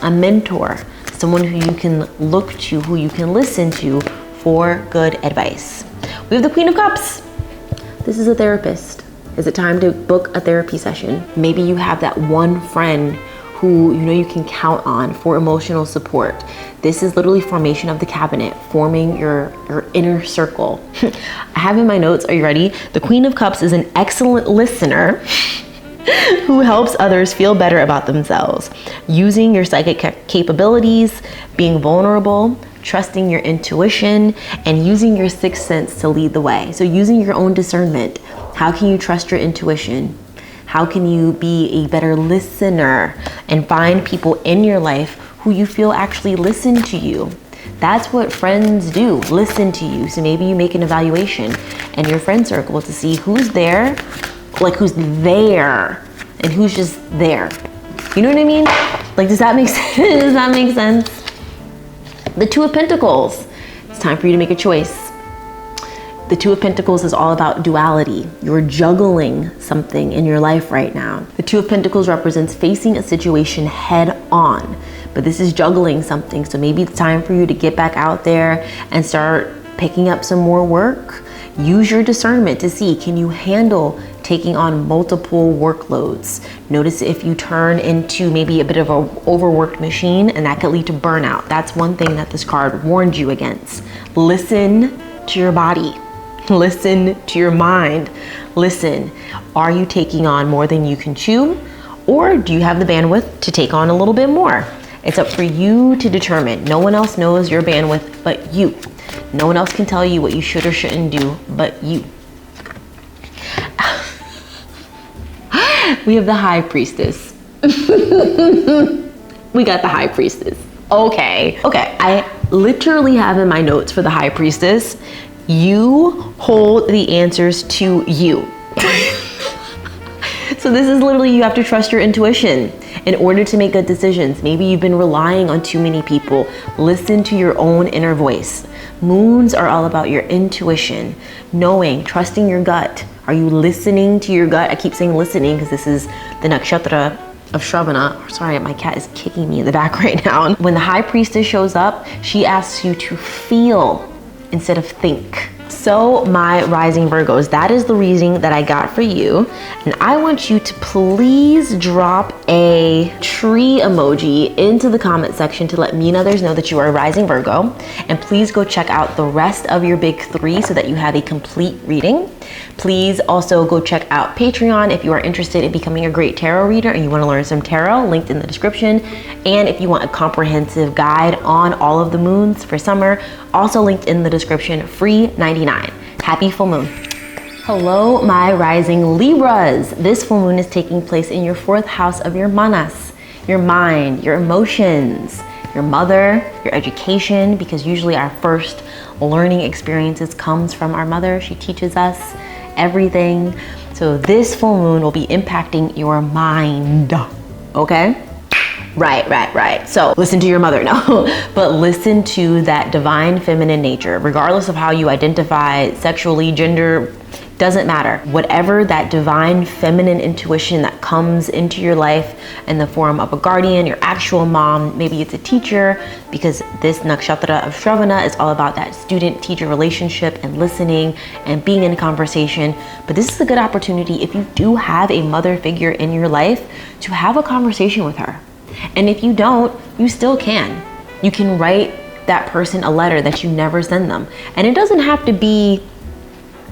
a mentor, someone who you can look to, who you can listen to for good advice. We have the Queen of Cups. This is a therapist. Is it time to book a therapy session? Maybe you have that one friend who you know you can count on for emotional support. This is literally formation of the cabinet, forming your inner circle. I have in my notes, are you ready? The Queen of Cups is an excellent listener who helps others feel better about themselves. Using your psychic capabilities, being vulnerable, trusting your intuition, and using your sixth sense to lead the way. So using your own discernment. How can you trust your intuition? How can you be a better listener and find people in your life who you feel actually listen to you? That's what friends do, listen to you. So maybe you make an evaluation in your friend circle to see who's there, like who's there and who's just there. You know what I mean? Like, does that make sense? Does that make sense? The Two of Pentacles. It's time for you to make a choice. The Two of Pentacles is all about duality. You're juggling something in your life right now. The Two of Pentacles represents facing a situation head on, but this is juggling something. So maybe it's time for you to get back out there and start picking up some more work. Use your discernment to see, can you handle taking on multiple workloads? Notice if you turn into maybe a bit of an overworked machine, and that could lead to burnout. That's one thing that this card warned you against. Listen to your body. Listen to your mind. Listen, are you taking on more than you can chew? Or do you have the bandwidth to take on a little bit more? It's up for you to determine. No one else knows your bandwidth but you. No one else can tell you what you should or shouldn't do but you. We have the High Priestess. We got the High Priestess. Okay, I literally have in my notes for the High Priestess, you hold the answers to you. So this is literally, you have to trust your intuition in order to make good decisions. Maybe you've been relying on too many people. Listen to your own inner voice. Moons are all about your intuition, knowing, trusting your gut. Are you listening to your gut? I keep saying listening because this is the nakshatra of Shravana. Sorry, my cat is kicking me in the back right now. When the High Priestess shows up, she asks you to feel instead of think. So my rising Virgos, that is the reading that I got for you. And I want you to please drop a tree emoji into the comment section to let me and others know that you are a rising Virgo. And please go check out the rest of your big three so that you have a complete reading. Please also go check out Patreon if you are interested in becoming a great tarot reader and you want to learn some tarot, linked in the description. And if you want a comprehensive guide on all of the moons for summer, also linked in the description, free 99. Happy full moon. Hello, my rising Libras. This full moon is taking place in your 4th house of your manas, your mind, your emotions, your mother, your education, because usually our first learning experiences comes from our mother. She teaches us everything. So this full moon will be impacting your mind, okay? Right. So listen to your mother, no, but listen to that divine feminine nature, regardless of how you identify sexually, gender, doesn't matter. Whatever that divine feminine intuition that comes into your life in the form of a guardian, your actual mom, maybe it's a teacher, because this nakshatra of Shravana is all about that student-teacher relationship and listening and being in conversation. But this is a good opportunity, if you do have a mother figure in your life, to have a conversation with her. And if you don't, you still can. You can write that person a letter that you never send them. And it doesn't have to be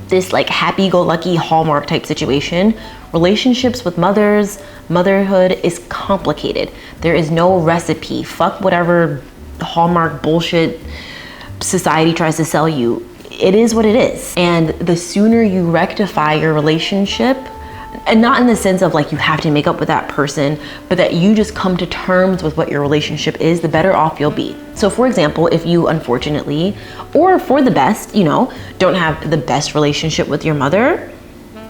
this like happy-go-lucky Hallmark type situation. Relationships with mothers, motherhood is complicated. There is no recipe. Fuck whatever Hallmark bullshit society tries to sell you. It is what it is. And the sooner you rectify your relationship, and not in the sense of like you have to make up with that person, but that you just come to terms with what your relationship is, the better off you'll be. So for example, if you unfortunately, or for the best, don't have the best relationship with your mother,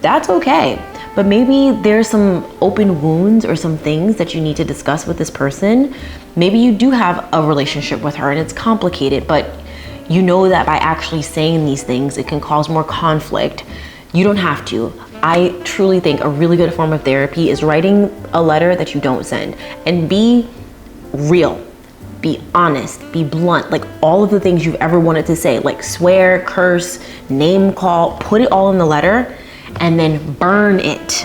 that's okay. But maybe there's some open wounds or some things that you need to discuss with this person. Maybe you do have a relationship with her and it's complicated, but you know that by actually saying these things, it can cause more conflict. You don't have to. I truly think a really good form of therapy is writing a letter that you don't send, and be real, be honest, be blunt, like all of the things you've ever wanted to say, like swear, curse, name call, put it all in the letter and then burn it.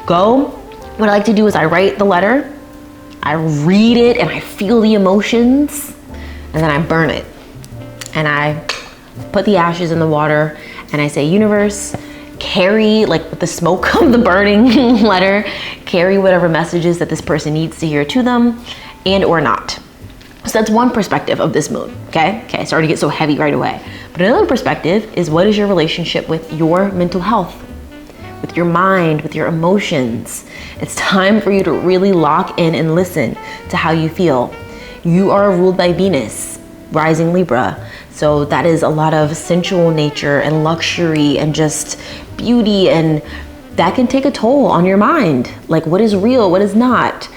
What I like to do is I write the letter, I read it and I feel the emotions, and then I burn it. And I put the ashes in the water and I say, universe, carry, like with the smoke of the burning letter, carry whatever messages that this person needs to hear to them, and or not. So that's one perspective of this moon, okay? Sorry to get so heavy right away. But another perspective is, what is your relationship with your mental health? with your mind, with your emotions. It's time for you to really lock in and listen to how you feel. You are ruled by Venus, rising Libra. So that is a lot of sensual nature and luxury and just beauty, and that can take a toll on your mind. Like, what is real, what is not?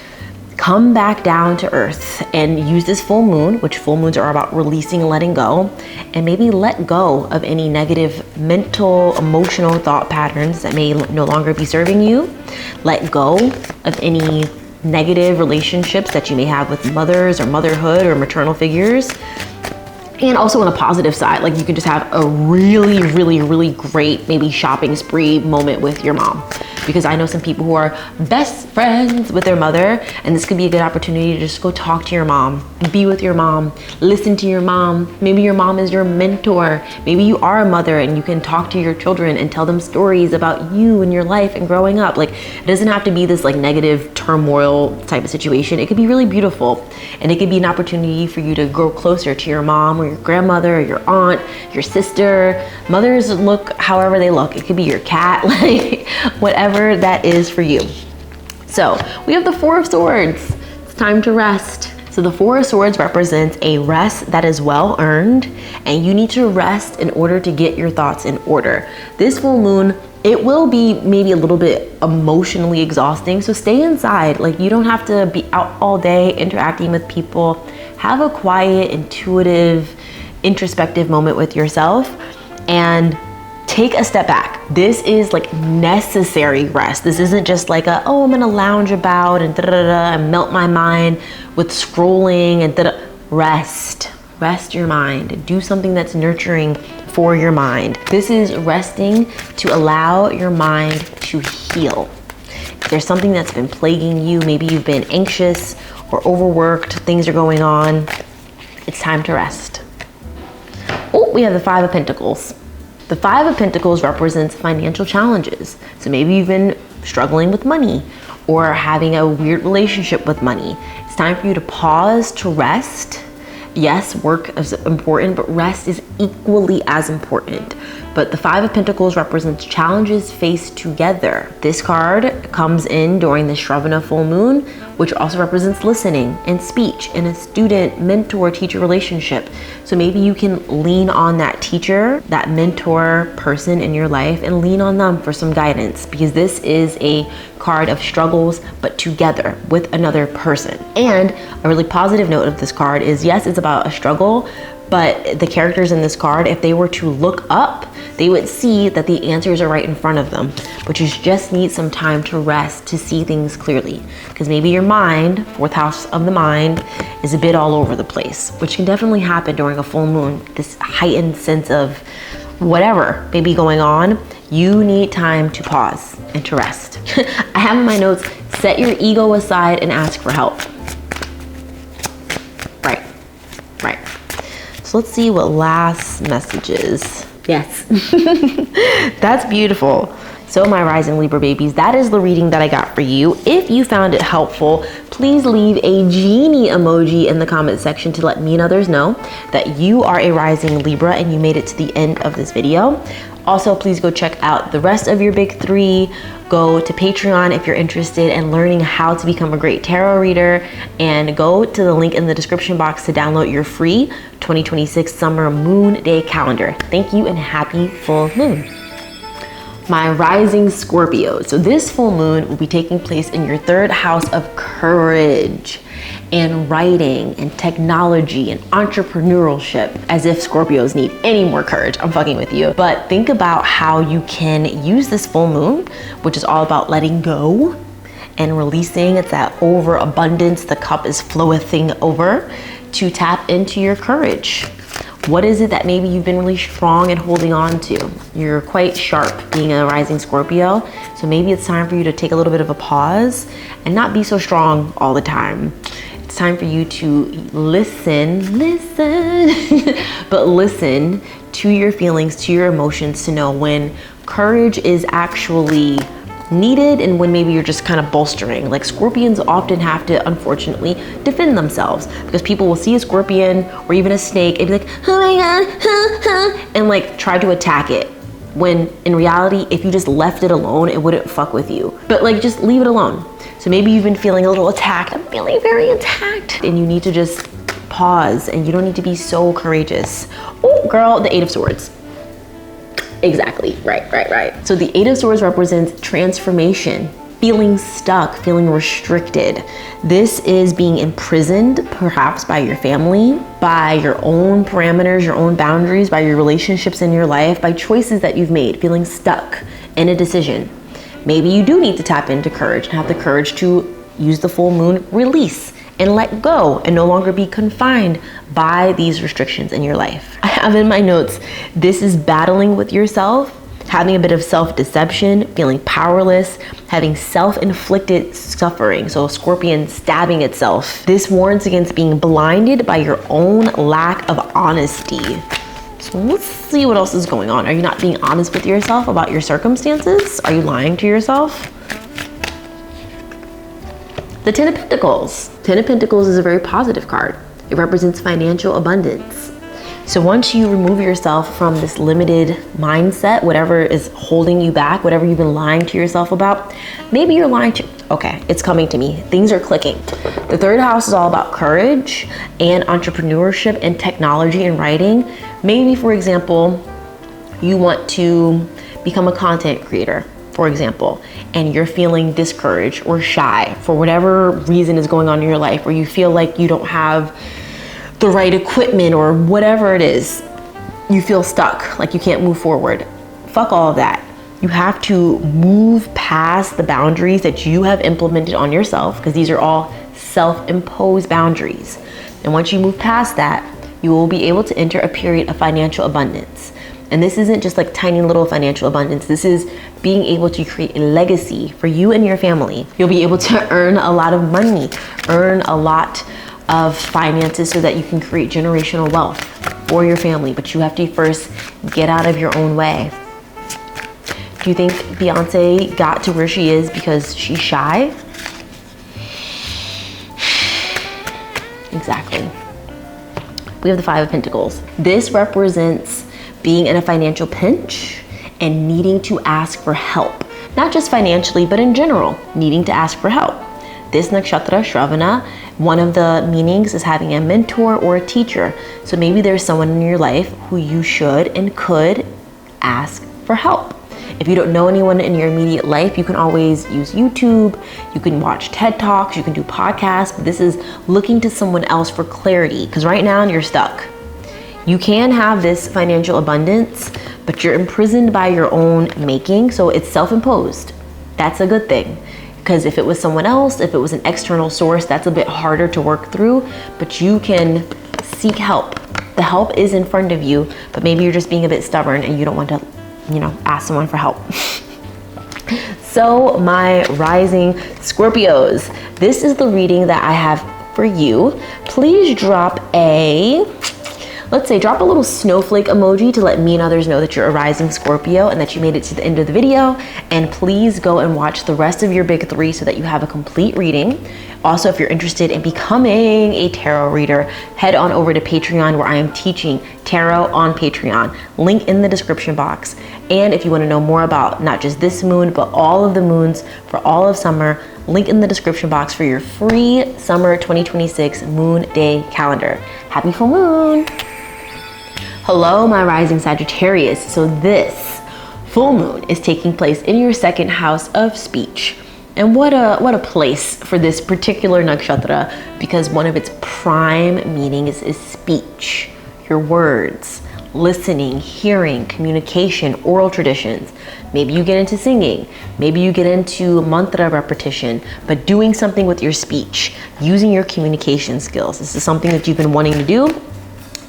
Come back down to earth and use this full moon, which full moons are about releasing and letting go, and maybe let go of any negative mental, emotional thought patterns that may no longer be serving you. Let go of any negative relationships that you may have with mothers or motherhood or maternal figures. And also on a positive side, like you can just have a really, really, really great maybe shopping spree moment with your mom. Because I know some people who are best friends with their mother, and this could be a good opportunity to just go talk to your mom, be with your mom, listen to your mom. Maybe your mom is your mentor. Maybe you are a mother and you can talk to your children and tell them stories about you and your life and growing up. Like, it doesn't have to be this like negative turmoil type of situation. It could be really beautiful, and it could be an opportunity for you to grow closer to your mom or your grandmother or your aunt, your sister. Mothers look however they look. It could be your cat, like whatever that is for you. So we have the Four of Swords. It's time to rest. So the Four of Swords represents a rest that is well earned, and you need to rest in order to get your thoughts in order. This full moon, it will be maybe a little bit emotionally exhausting, so stay inside. Like, you don't have to be out all day interacting with people. Have a quiet, intuitive, introspective moment with yourself and take a step back. This is like necessary rest. This isn't just like oh, I'm gonna lounge about and and melt my mind with scrolling and Rest your mind. Do something that's nurturing for your mind. This is resting to allow your mind to heal. If there's something that's been plaguing you, maybe you've been anxious or overworked, things are going on, it's time to rest. Oh, we have the Five of Pentacles. The Five of Pentacles represents financial challenges. So maybe you've been struggling with money or having a weird relationship with money. It's time for you to pause, to rest. Yes, work is important, but rest is equally as important. But the Five of Pentacles represents challenges faced together. This card comes in during the Shravana full moon, which also represents listening and speech in a student, mentor, teacher relationship. So maybe you can lean on that teacher, that mentor person in your life, and lean on them for some guidance, because this is a card of struggles, but together with another person. And a really positive note of this card is, yes, it's about a struggle, but the characters in this card, if they were to look up, they would see that the answers are right in front of them, but you just need some time to rest to see things clearly. Because maybe your mind, fourth house of the mind, is a bit all over the place, which can definitely happen during a full moon. This heightened sense of whatever may be going on, you need time to pause and to rest. I have in my notes, set your ego aside and ask for help. Right. So let's see what last messages. Yes, that's beautiful. So my rising Libra babies, that is the reading that I got for you. If you found it helpful, please leave a genie emoji in the comment section to let me and others know that you are a rising Libra and you made it to the end of this video. Also, please go check out the rest of your big three. Go to Patreon if you're interested in learning how to become a great tarot reader, and go to the link in the description box to download your free 2026 summer moon day calendar. Thank you and happy full moon. My rising Scorpio. So this full moon will be taking place in your third house of courage and writing and technology and entrepreneurship, as if Scorpios need any more courage. I'm fucking with you. But think about how you can use this full moon, which is all about letting go and releasing. It's that overabundance, the cup is flowing over, to tap into your courage. What is it that maybe you've been really strong and holding on to? You're quite sharp being a rising Scorpio, so maybe it's time for you to take a little bit of a pause and not be so strong all the time. It's time for you to listen, but listen to your feelings, to your emotions, to know when courage is actually needed and when maybe you're just kind of bolstering. Like, Scorpions often have to, unfortunately, defend themselves, because people will see a scorpion or even a snake and be like, oh my god, and like try to attack it. when in reality, if you just left it alone, it wouldn't fuck with you. But like, just leave it alone. So maybe you've been feeling a little attacked. I'm feeling very attacked. And you need to just pause, and you don't need to be so courageous. Oh, girl, the Eight of Swords. Exactly, right. So the Eight of Swords represents transformation, feeling stuck, feeling restricted. This is being imprisoned, perhaps by your family, by your own parameters, your own boundaries, by your relationships in your life, by choices that you've made, feeling stuck in a decision. Maybe you do need to tap into courage and have the courage to use the full moon, release and let go and no longer be confined by these restrictions in your life. I have in my notes, this is battling with yourself, having a bit of self-deception, feeling powerless, having self-inflicted suffering. So Scorpion stabbing itself. This warns against being blinded by your own lack of honesty. So let's see what else is going on. Are you not being honest with yourself about your circumstances? Are you lying to yourself? The Ten of Pentacles. Ten of Pentacles is a very positive card. It represents financial abundance. So once you remove yourself from this limited mindset, whatever is holding you back, whatever you've been lying to yourself about, maybe you're lying to, okay, it's coming to me. Things are clicking. The third house is all about courage and entrepreneurship and technology and writing. Maybe, for example, you want to become a content creator, for example, and you're feeling discouraged or shy for whatever reason is going on in your life, or you feel like you don't have the right equipment or whatever it is, you feel stuck, like you can't move forward. Fuck all of that. You have to move past the boundaries that you have implemented on yourself, because these are all self-imposed boundaries. And once you move past that, you will be able to enter a period of financial abundance. And this isn't just like tiny little financial abundance. This is being able to create a legacy for you and your family. You'll be able to earn a lot of money, earn a lot of finances so that you can create generational wealth for your family. But you have to first get out of your own way. Do you think Beyonce got to where she is because she's shy? Exactly. We have the Five of Pentacles. This represents being in a financial pinch and needing to ask for help. Not just financially, but in general, needing to ask for help. This nakshatra, Shravana, one of the meanings is having a mentor or a teacher. So maybe there's someone in your life who you should and could ask for help. If you don't know anyone in your immediate life, you can always use YouTube, you can watch TED Talks, you can do podcasts, but this is looking to someone else for clarity, because right now you're stuck. You can have this financial abundance, but you're imprisoned by your own making, so it's self-imposed. That's a good thing, because if it was someone else, if it was an external source, that's a bit harder to work through, but you can seek help. The help is in front of you, but maybe you're just being a bit stubborn and you don't want to, ask someone for help. So my rising Scorpios, this is the reading that I have for you. Please drop a little snowflake emoji to let me and others know that you're a rising Scorpio and that you made it to the end of the video. And please go and watch the rest of your big three so that you have a complete reading. Also, if you're interested in becoming a tarot reader, head on over to Patreon, where I am teaching tarot on Patreon. Link in the description box. And if you want to know more about not just this moon, but all of the moons for all of summer, link in the description box for your free summer 2026 moon day calendar. Happy full moon! Hello, my rising Sagittarius. So this full moon is taking place in your second house of speech. And what a place for this particular nakshatra, because one of its prime meanings is speech, your words, listening, hearing, communication, oral traditions. Maybe you get into singing, maybe you get into mantra repetition, but doing something with your speech, using your communication skills. This is something that you've been wanting to do.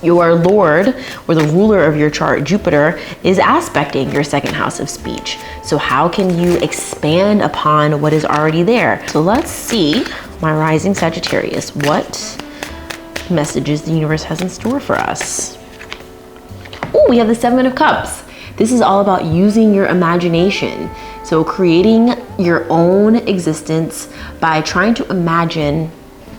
Your Lord, or the ruler of your chart, Jupiter, is aspecting your second house of speech. So how can you expand upon what is already there? So let's see, my rising Sagittarius, what messages the universe has in store for us. Oh, we have the Seven of Cups. This is all about using your imagination. So creating your own existence by trying to imagine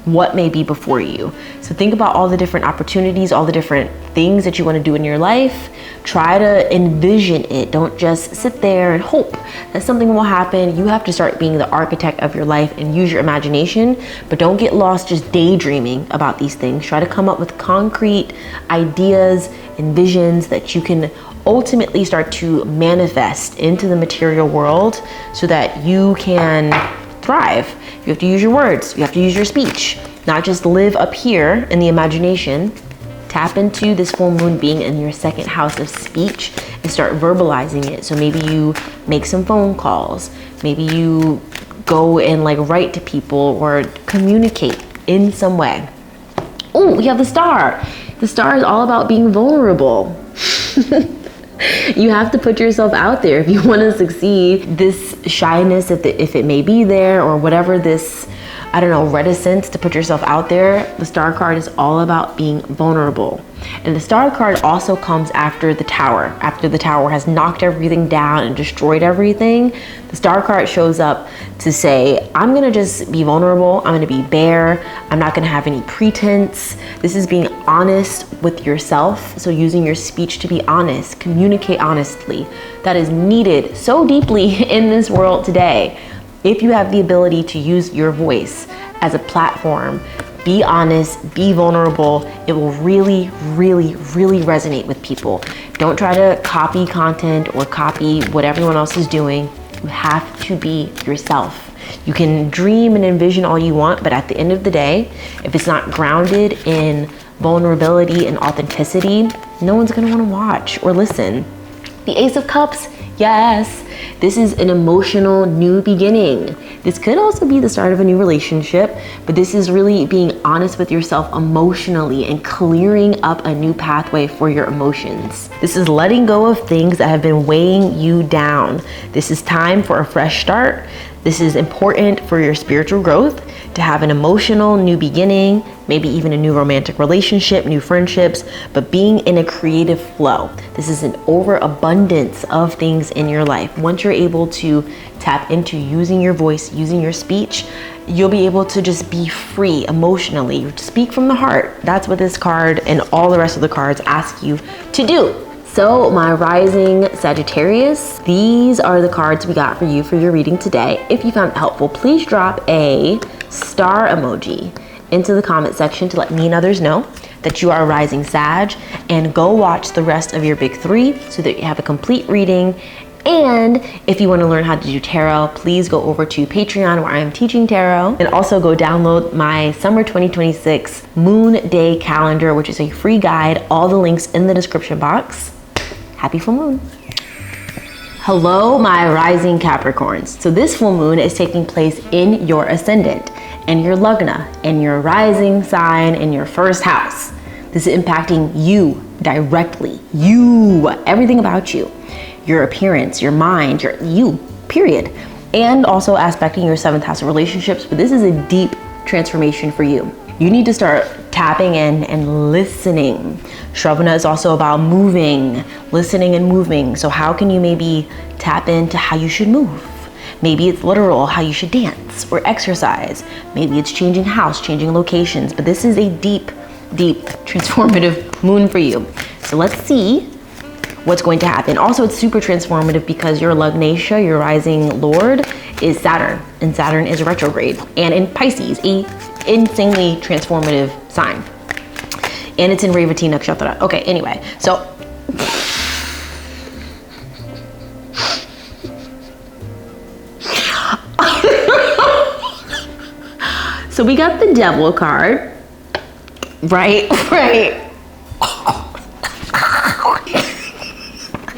what may be before you. So think about all the different opportunities, all the different things that you want to do in your life. Try to envision it. Don't just sit there and hope that something will happen. You have to start being the architect of your life and use your imagination, but don't get lost just daydreaming about these things. Try to come up with concrete ideas and visions that you can ultimately start to manifest into the material world so that you can thrive. You have to use your words, you have to use your speech, not just live up here in the imagination. Tap into this full moon being in your second house of speech and start verbalizing it. So maybe you make some phone calls, maybe you go and like write to people or communicate in some way. Oh, we have the star. The star is all about being vulnerable. You have to put yourself out there if you want to succeed. This shyness, if it may be there, or whatever this, I don't know, reticence to put yourself out there, the star card is all about being vulnerable. And the star card also comes after the tower. After the tower has knocked everything down and destroyed everything, the star card shows up to say, I'm gonna just be vulnerable, I'm gonna be bare, I'm not gonna have any pretense. This is being honest with yourself. So using your speech to be honest, communicate honestly. That is needed so deeply in this world today. If you have the ability to use your voice as a platform, be honest, be vulnerable, it will really, really, really resonate with people. Don't try to copy content or copy what everyone else is doing. You have to be yourself. You can dream and envision all you want, but at the end of the day, if it's not grounded in vulnerability and authenticity, no one's gonna wanna watch or listen. The Ace of Cups, yes, this is an emotional new beginning. This could also be the start of a new relationship, but this is really being honest with yourself emotionally and clearing up a new pathway for your emotions. This is letting go of things that have been weighing you down. This is time for a fresh start. This is important for your spiritual growth, to have an emotional new beginning, maybe even a new romantic relationship, new friendships, but being in a creative flow. This is an overabundance of things in your life. Once you're able to tap into using your voice, using your speech, you'll be able to just be free emotionally. Speak from the heart. That's what this card and all the rest of the cards ask you to do. So my rising Sagittarius, these are the cards we got for you for your reading today. If you found it helpful, please drop a star emoji into the comment section to let me and others know that you are a rising Sag, and go watch the rest of your big three so that you have a complete reading. And if you want to learn how to do tarot, please go over to Patreon where I am teaching tarot, and also go download my summer 2026 moon day calendar, which is a free guide. All the links in the description box. Happy full moon. Hello, my rising Capricorns. So this full moon is taking place in your ascendant and your lagna and your rising sign in your first house. This is impacting you directly. You, everything about you, your appearance, your mind, you, period. And also aspecting your seventh house of relationships. But this is a deep transformation for you. You need to start tapping in and listening. Shravana is also about moving, listening and moving. So how can you maybe tap into how you should move? Maybe it's literal, how you should dance or exercise. Maybe it's changing house, changing locations. But this is a deep, deep transformative moon for you. So let's see what's going to happen. Also, it's super transformative because your Lagnatia, your rising lord, is Saturn, and Saturn is retrograde and in Pisces, a insanely transformative sign. And it's in Revati Nakshatra. Okay, anyway, so so we got the Devil card, right?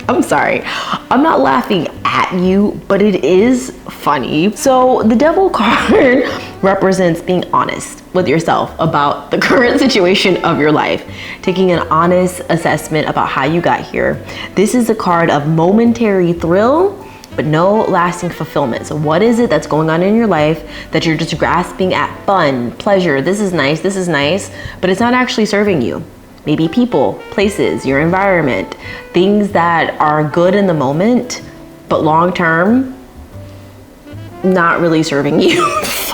I'm sorry, I'm not laughing at you, but it is funny. So the Devil card represents being honest with yourself about the current situation of your life, taking an honest assessment about how you got here. This is a card of momentary thrill, but no lasting fulfillment. So what is it that's going on in your life that you're just grasping at? Fun, pleasure, this is nice, but it's not actually serving you. Maybe people, places, your environment, things that are good in the moment, but long term, not really serving you.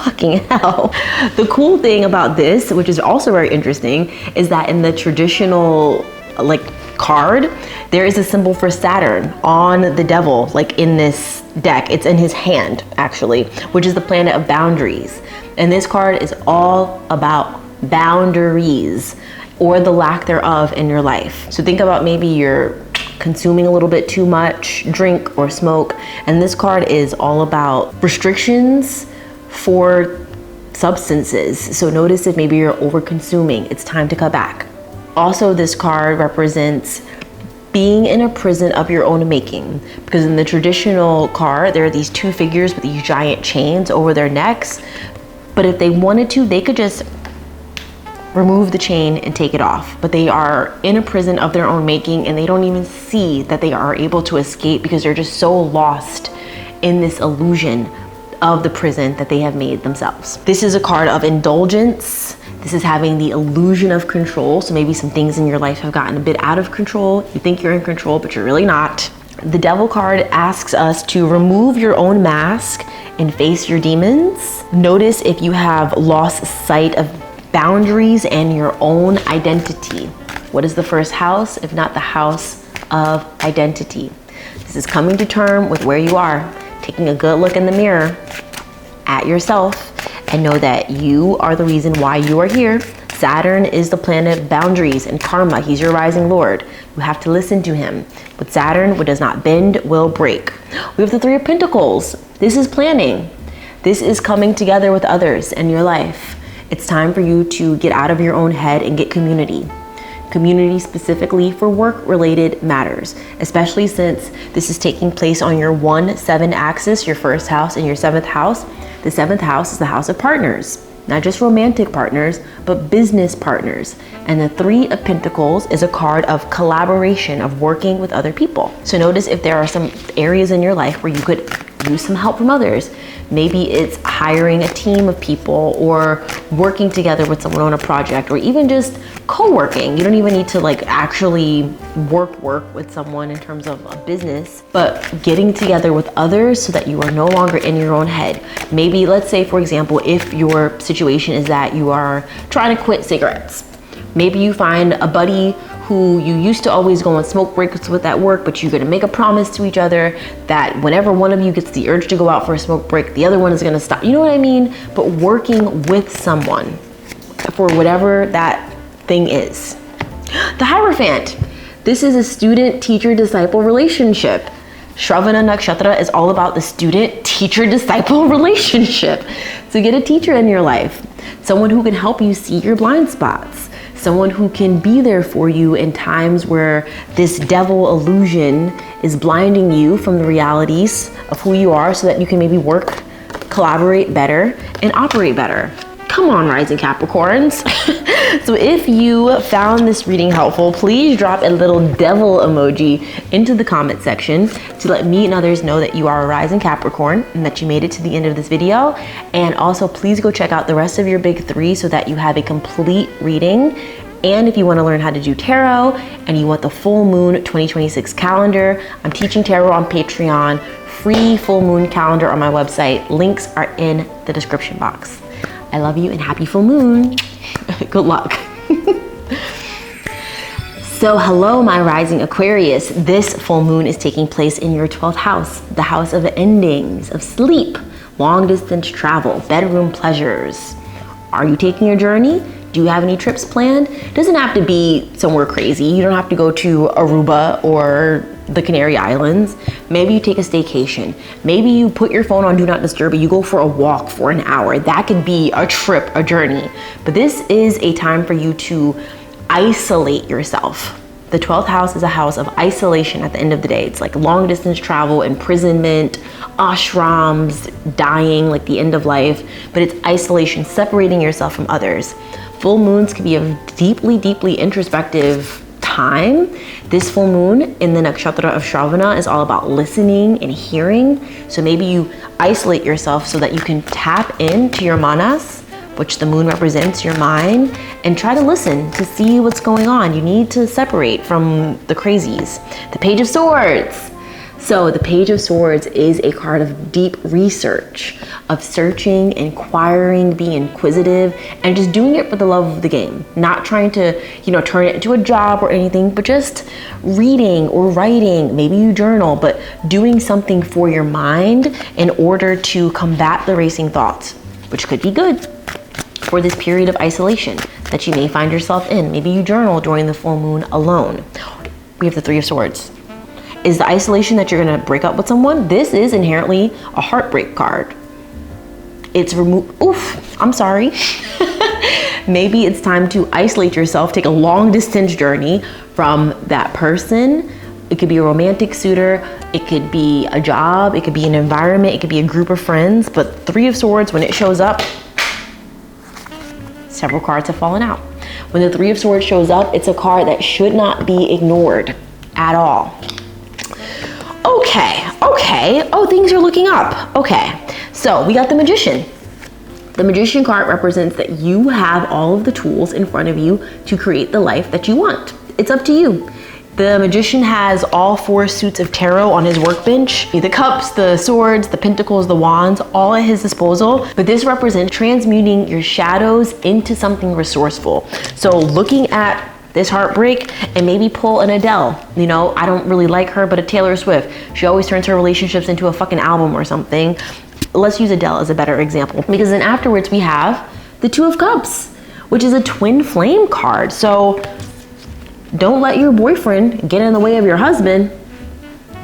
fucking hell. The cool thing about this, which is also very interesting, is that in the traditional like card, there is a symbol for Saturn on the devil, like in this deck. It's in his hand, actually, which is the planet of boundaries. And this card is all about boundaries, or the lack thereof in your life. So think about maybe you're consuming a little bit too much drink or smoke, and this card is all about restrictions for substances. So notice if maybe you're over consuming, it's time to cut back. Also, this card represents being in a prison of your own making, because in the traditional card, there are these two figures with these giant chains over their necks. But if they wanted to, they could just remove the chain and take it off. But they are in a prison of their own making, and they don't even see that they are able to escape because they're just so lost in this illusion of the prison that they have made themselves. This is a card of indulgence. This is having the illusion of control. So maybe some things in your life have gotten a bit out of control. You think you're in control, but you're really not. The Devil card asks us to remove your own mask and face your demons. Notice if you have lost sight of boundaries and your own identity. What is the first house if not the house of identity? This is coming to term with where you are, taking a good look in the mirror at yourself, and know that you are the reason why you are here. Saturn is the planet of boundaries and karma. He's your rising lord. You have to listen to him. With Saturn, what does not bend will break. We have the Three of Pentacles. This is planning. This is coming together with others in your life. It's time for you to get out of your own head and get community. Community specifically for work-related matters, especially since this is taking place on your 1-7 axis, your first house and your 7th house. The 7th house is the house of partners, not just romantic partners, but business partners. And the Three of Pentacles is a card of collaboration, of working with other people. So notice if there are some areas in your life where you could use some help from others. Maybe it's hiring a team of people, or working together with someone on a project, or even just co-working. You don't even need to like actually work with someone in terms of a business, but getting together with others so that you are no longer in your own head. Maybe let's say, for example, if your situation is that you are trying to quit cigarettes, maybe you find a buddy who you used to always go on smoke breaks with at work, but you're gonna make a promise to each other that whenever one of you gets the urge to go out for a smoke break, the other one is gonna stop. You know what I mean? But working with someone for whatever that thing is. The Hierophant. This is a student-teacher-disciple relationship. Shravana Nakshatra is all about the student-teacher-disciple relationship. So get a teacher in your life, someone who can help you see your blind spots, someone who can be there for you in times where this devil illusion is blinding you from the realities of who you are, so that you can maybe work, collaborate better, and operate better. Come on, rising Capricorns. So if you found this reading helpful, please drop a little devil emoji into the comment section to let me and others know that you are a rising Capricorn and that you made it to the end of this video. And also please go check out the rest of your big three so that you have a complete reading. And if you want to learn how to do tarot and you want the full moon 2026 calendar, I'm teaching tarot on Patreon, free full moon calendar on my website. Links are in the description box. I love you and happy full moon. Good luck. So hello, my rising Aquarius. This full moon is taking place in your 12th house, the house of endings, of sleep, long distance travel, bedroom pleasures. Are you taking a journey? Do you have any trips planned? It doesn't have to be somewhere crazy. You don't have to go to Aruba or the Canary Islands. Maybe you take a staycation. Maybe you put your phone on Do Not Disturb and you go for a walk for an hour. That could be a trip, a journey. But this is a time for you to isolate yourself. The 12th house is a house of isolation at the end of the day. It's like long distance travel, imprisonment, ashrams, dying, like the end of life. But it's isolation, separating yourself from others. Full moons can be a deeply, deeply introspective time. This full moon in the nakshatra of Shravana is all about listening and hearing. So maybe you isolate yourself so that you can tap into your manas, which the moon represents, your mind, and try to listen to see what's going on. You need to separate from the crazies. The Page of Swords. So the Page of Swords is a card of deep research, of searching, inquiring, being inquisitive, and just doing it for the love of the game. Not trying to, turn it into a job or anything, but just reading or writing. Maybe you journal, but doing something for your mind in order to combat the racing thoughts, which could be good for this period of isolation that you may find yourself in. Maybe you journal during the full moon alone. We have the Three of Swords. Is the isolation that you're gonna break up with someone? This is inherently a heartbreak card. It's I'm sorry. Maybe it's time to isolate yourself, take a long distance journey from that person. It could be a romantic suitor, it could be a job, it could be an environment, it could be a group of friends, but Three of Swords, when it shows up, several cards have fallen out. When the Three of Swords shows up, it's a card that should not be ignored at all. Okay. Oh, things are looking up. Okay, so we got the Magician. The Magician card represents that you have all of the tools in front of you to create the life that you want. It's up to you. The Magician has all 4 suits of tarot on his workbench. The cups, the swords, the pentacles, the wands, all at his disposal. But this represents transmuting your shadows into something resourceful. So looking at this heartbreak, and maybe pull an Adele. I don't really like her, but a Taylor Swift. She always turns her relationships into a fucking album or something. Let's use Adele as a better example, because then afterwards we have the Two of Cups, which is a twin flame card. So don't let your boyfriend get in the way of your husband.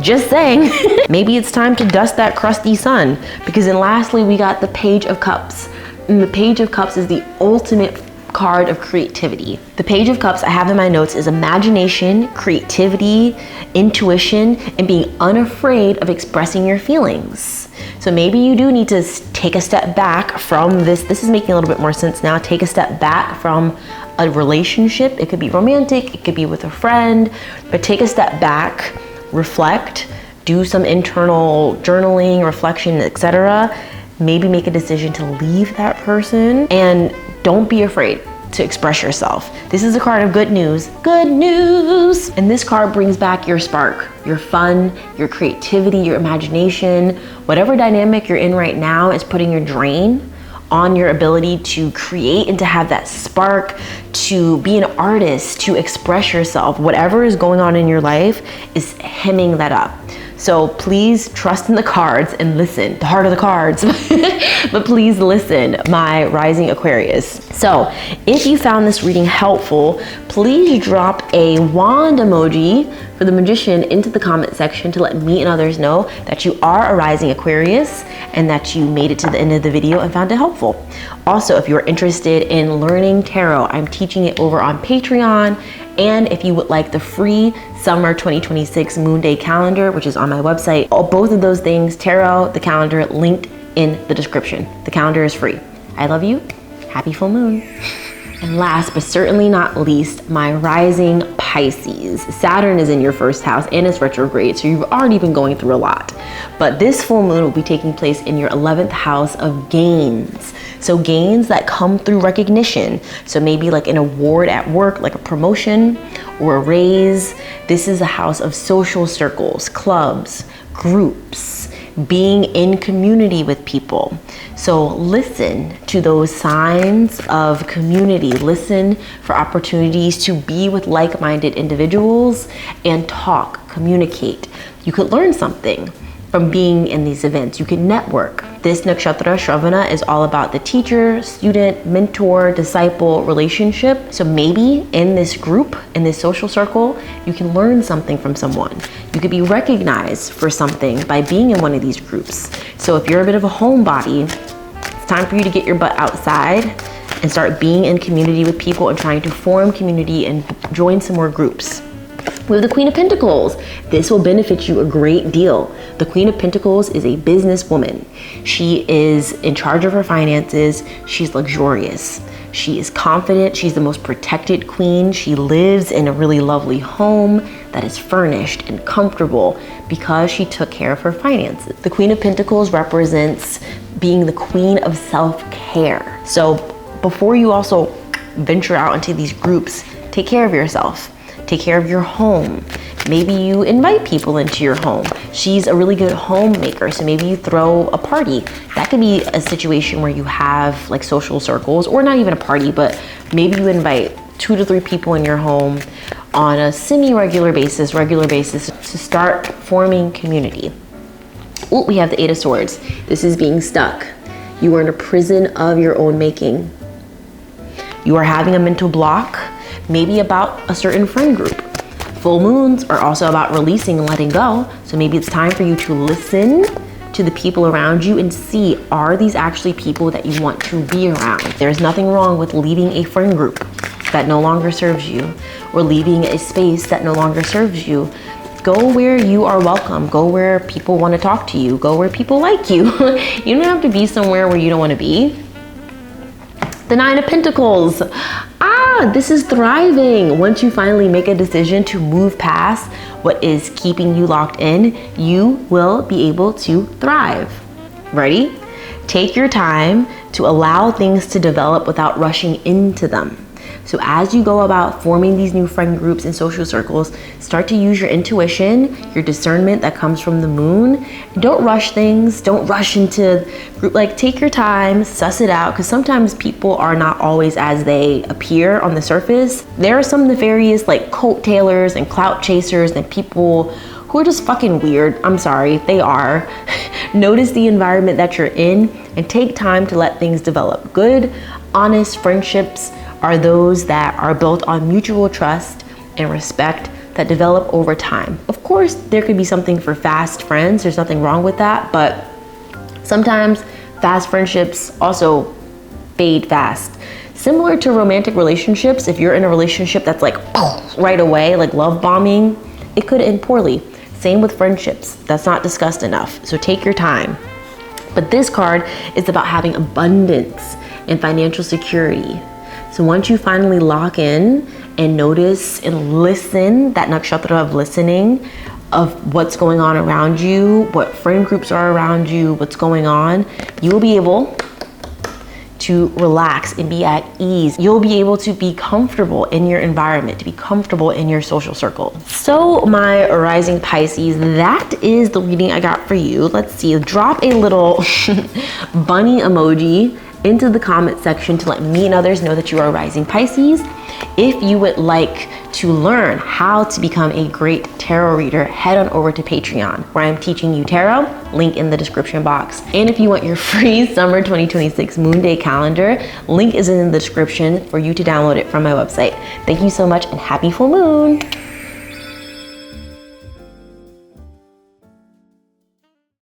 Just saying. Maybe it's time to dust that crusty sun, because then lastly we got the Page of Cups. And the Page of Cups is the ultimate card of creativity. The Page of Cups I have in my notes is imagination, creativity, intuition, and being unafraid of expressing your feelings. So maybe you do need to take a step back from this. This is making a little bit more sense now. Take a step back from a relationship. It could be romantic, it could be with a friend, but take a step back, reflect, do some internal journaling, reflection, etc. Maybe make a decision to leave that person, and don't be afraid to express yourself. This is a card of good news. Good news! And this card brings back your spark, your fun, your creativity, your imagination. Whatever dynamic you're in right now is putting your drain on your ability to create and to have that spark, to be an artist, to express yourself. Whatever is going on in your life is hemming that up. So please trust in the cards and listen. The heart of the cards. But please listen, my rising Aquarius. So if you found this reading helpful, please drop a wand emoji for the Magician into the comment section to let me and others know that you are a rising Aquarius and that you made it to the end of the video and found it helpful. Also, if you're interested in learning tarot, I'm teaching it over on Patreon. And if you would like the free summer 2026 moon day calendar, which is on my website, both of those things, tarot, the calendar, linked in the description. The calendar is free. I love you. Happy full moon. And last but certainly not least, my rising Pisces. Saturn is in your first house and it's retrograde, so you've already been going through a lot. But this full moon will be taking place in your 11th house of gains. So gains that come through recognition. So maybe like an award at work, like a promotion or a raise. This is a house of social circles, clubs, groups, being in community with people. So listen to those signs of community. Listen for opportunities to be with like-minded individuals and talk, communicate. You could learn something from being in these events. You can network. This nakshatra Shravana is all about the teacher, student, mentor, disciple relationship. So maybe in this group, in this social circle, you can learn something from someone. You could be recognized for something by being in one of these groups. So if you're a bit of a homebody, it's time for you to get your butt outside and start being in community with people and trying to form community and join some more groups. We have the Queen of Pentacles. This will benefit you a great deal. The Queen of Pentacles is a businesswoman. She is in charge of her finances. She's luxurious. She is confident. She's the most protected queen. She lives in a really lovely home that is furnished and comfortable because she took care of her finances. The Queen of Pentacles represents being the queen of self-care. So before you also venture out into these groups, take care of yourself. Take care of your home. Maybe you invite people into your home. She's a really good homemaker, so maybe you throw a party. That could be a situation where you have like social circles, or not even a party, but maybe you invite 2 to 3 people in your home on a semi-regular basis, regular basis, to start forming community. Oh, we have the 8 of Swords. This is being stuck. You are in a prison of your own making. You are having a mental block, maybe about a certain friend group. Full moons are also about releasing and letting go. So maybe it's time for you to listen to the people around you and see, are these actually people that you want to be around? There's nothing wrong with leaving a friend group that no longer serves you, or leaving a space that no longer serves you. Go where you are welcome. Go where people want to talk to you. Go where people like you. You don't have to be somewhere where you don't want to be. The 9 of Pentacles. This is thriving. Once you finally make a decision to move past what is keeping you locked in, you will be able to thrive. Ready? Take your time to allow things to develop without rushing into them. So as you go about forming these new friend groups and social circles, start to use your intuition, your discernment that comes from the moon. Don't rush things. Don't rush into group. Like, take your time, suss it out, because sometimes people are not always as they appear on the surface. There are some nefarious like coat tailors and clout chasers and people who are just fucking weird. I'm sorry, they are. Notice the environment that you're in and take time to let things develop. Good, honest friendships are those that are built on mutual trust and respect that develop over time. Of course, there could be something for fast friends. There's nothing wrong with that, but sometimes fast friendships also fade fast. Similar to romantic relationships, if you're in a relationship that's like right away, like love bombing, it could end poorly. Same with friendships. That's not discussed enough. So take your time. But this card is about having abundance and financial security. So once you finally lock in and notice and listen, that nakshatra of listening, of what's going on around you, what friend groups are around you, what's going on, you will be able to relax and be at ease. You'll be able to be comfortable in your environment, to be comfortable in your social circle. So my rising Pisces, that is the reading I got for you. Let's see, drop a little bunny emoji into the comment section to let me and others know that you are rising Pisces. If you would like to learn how to become a great tarot reader, head on over to Patreon, where I'm teaching you tarot, link in the description box. And if you want your free summer 2026 moon day calendar, link is in the description for you to download it from my website. Thank you so much and happy full moon.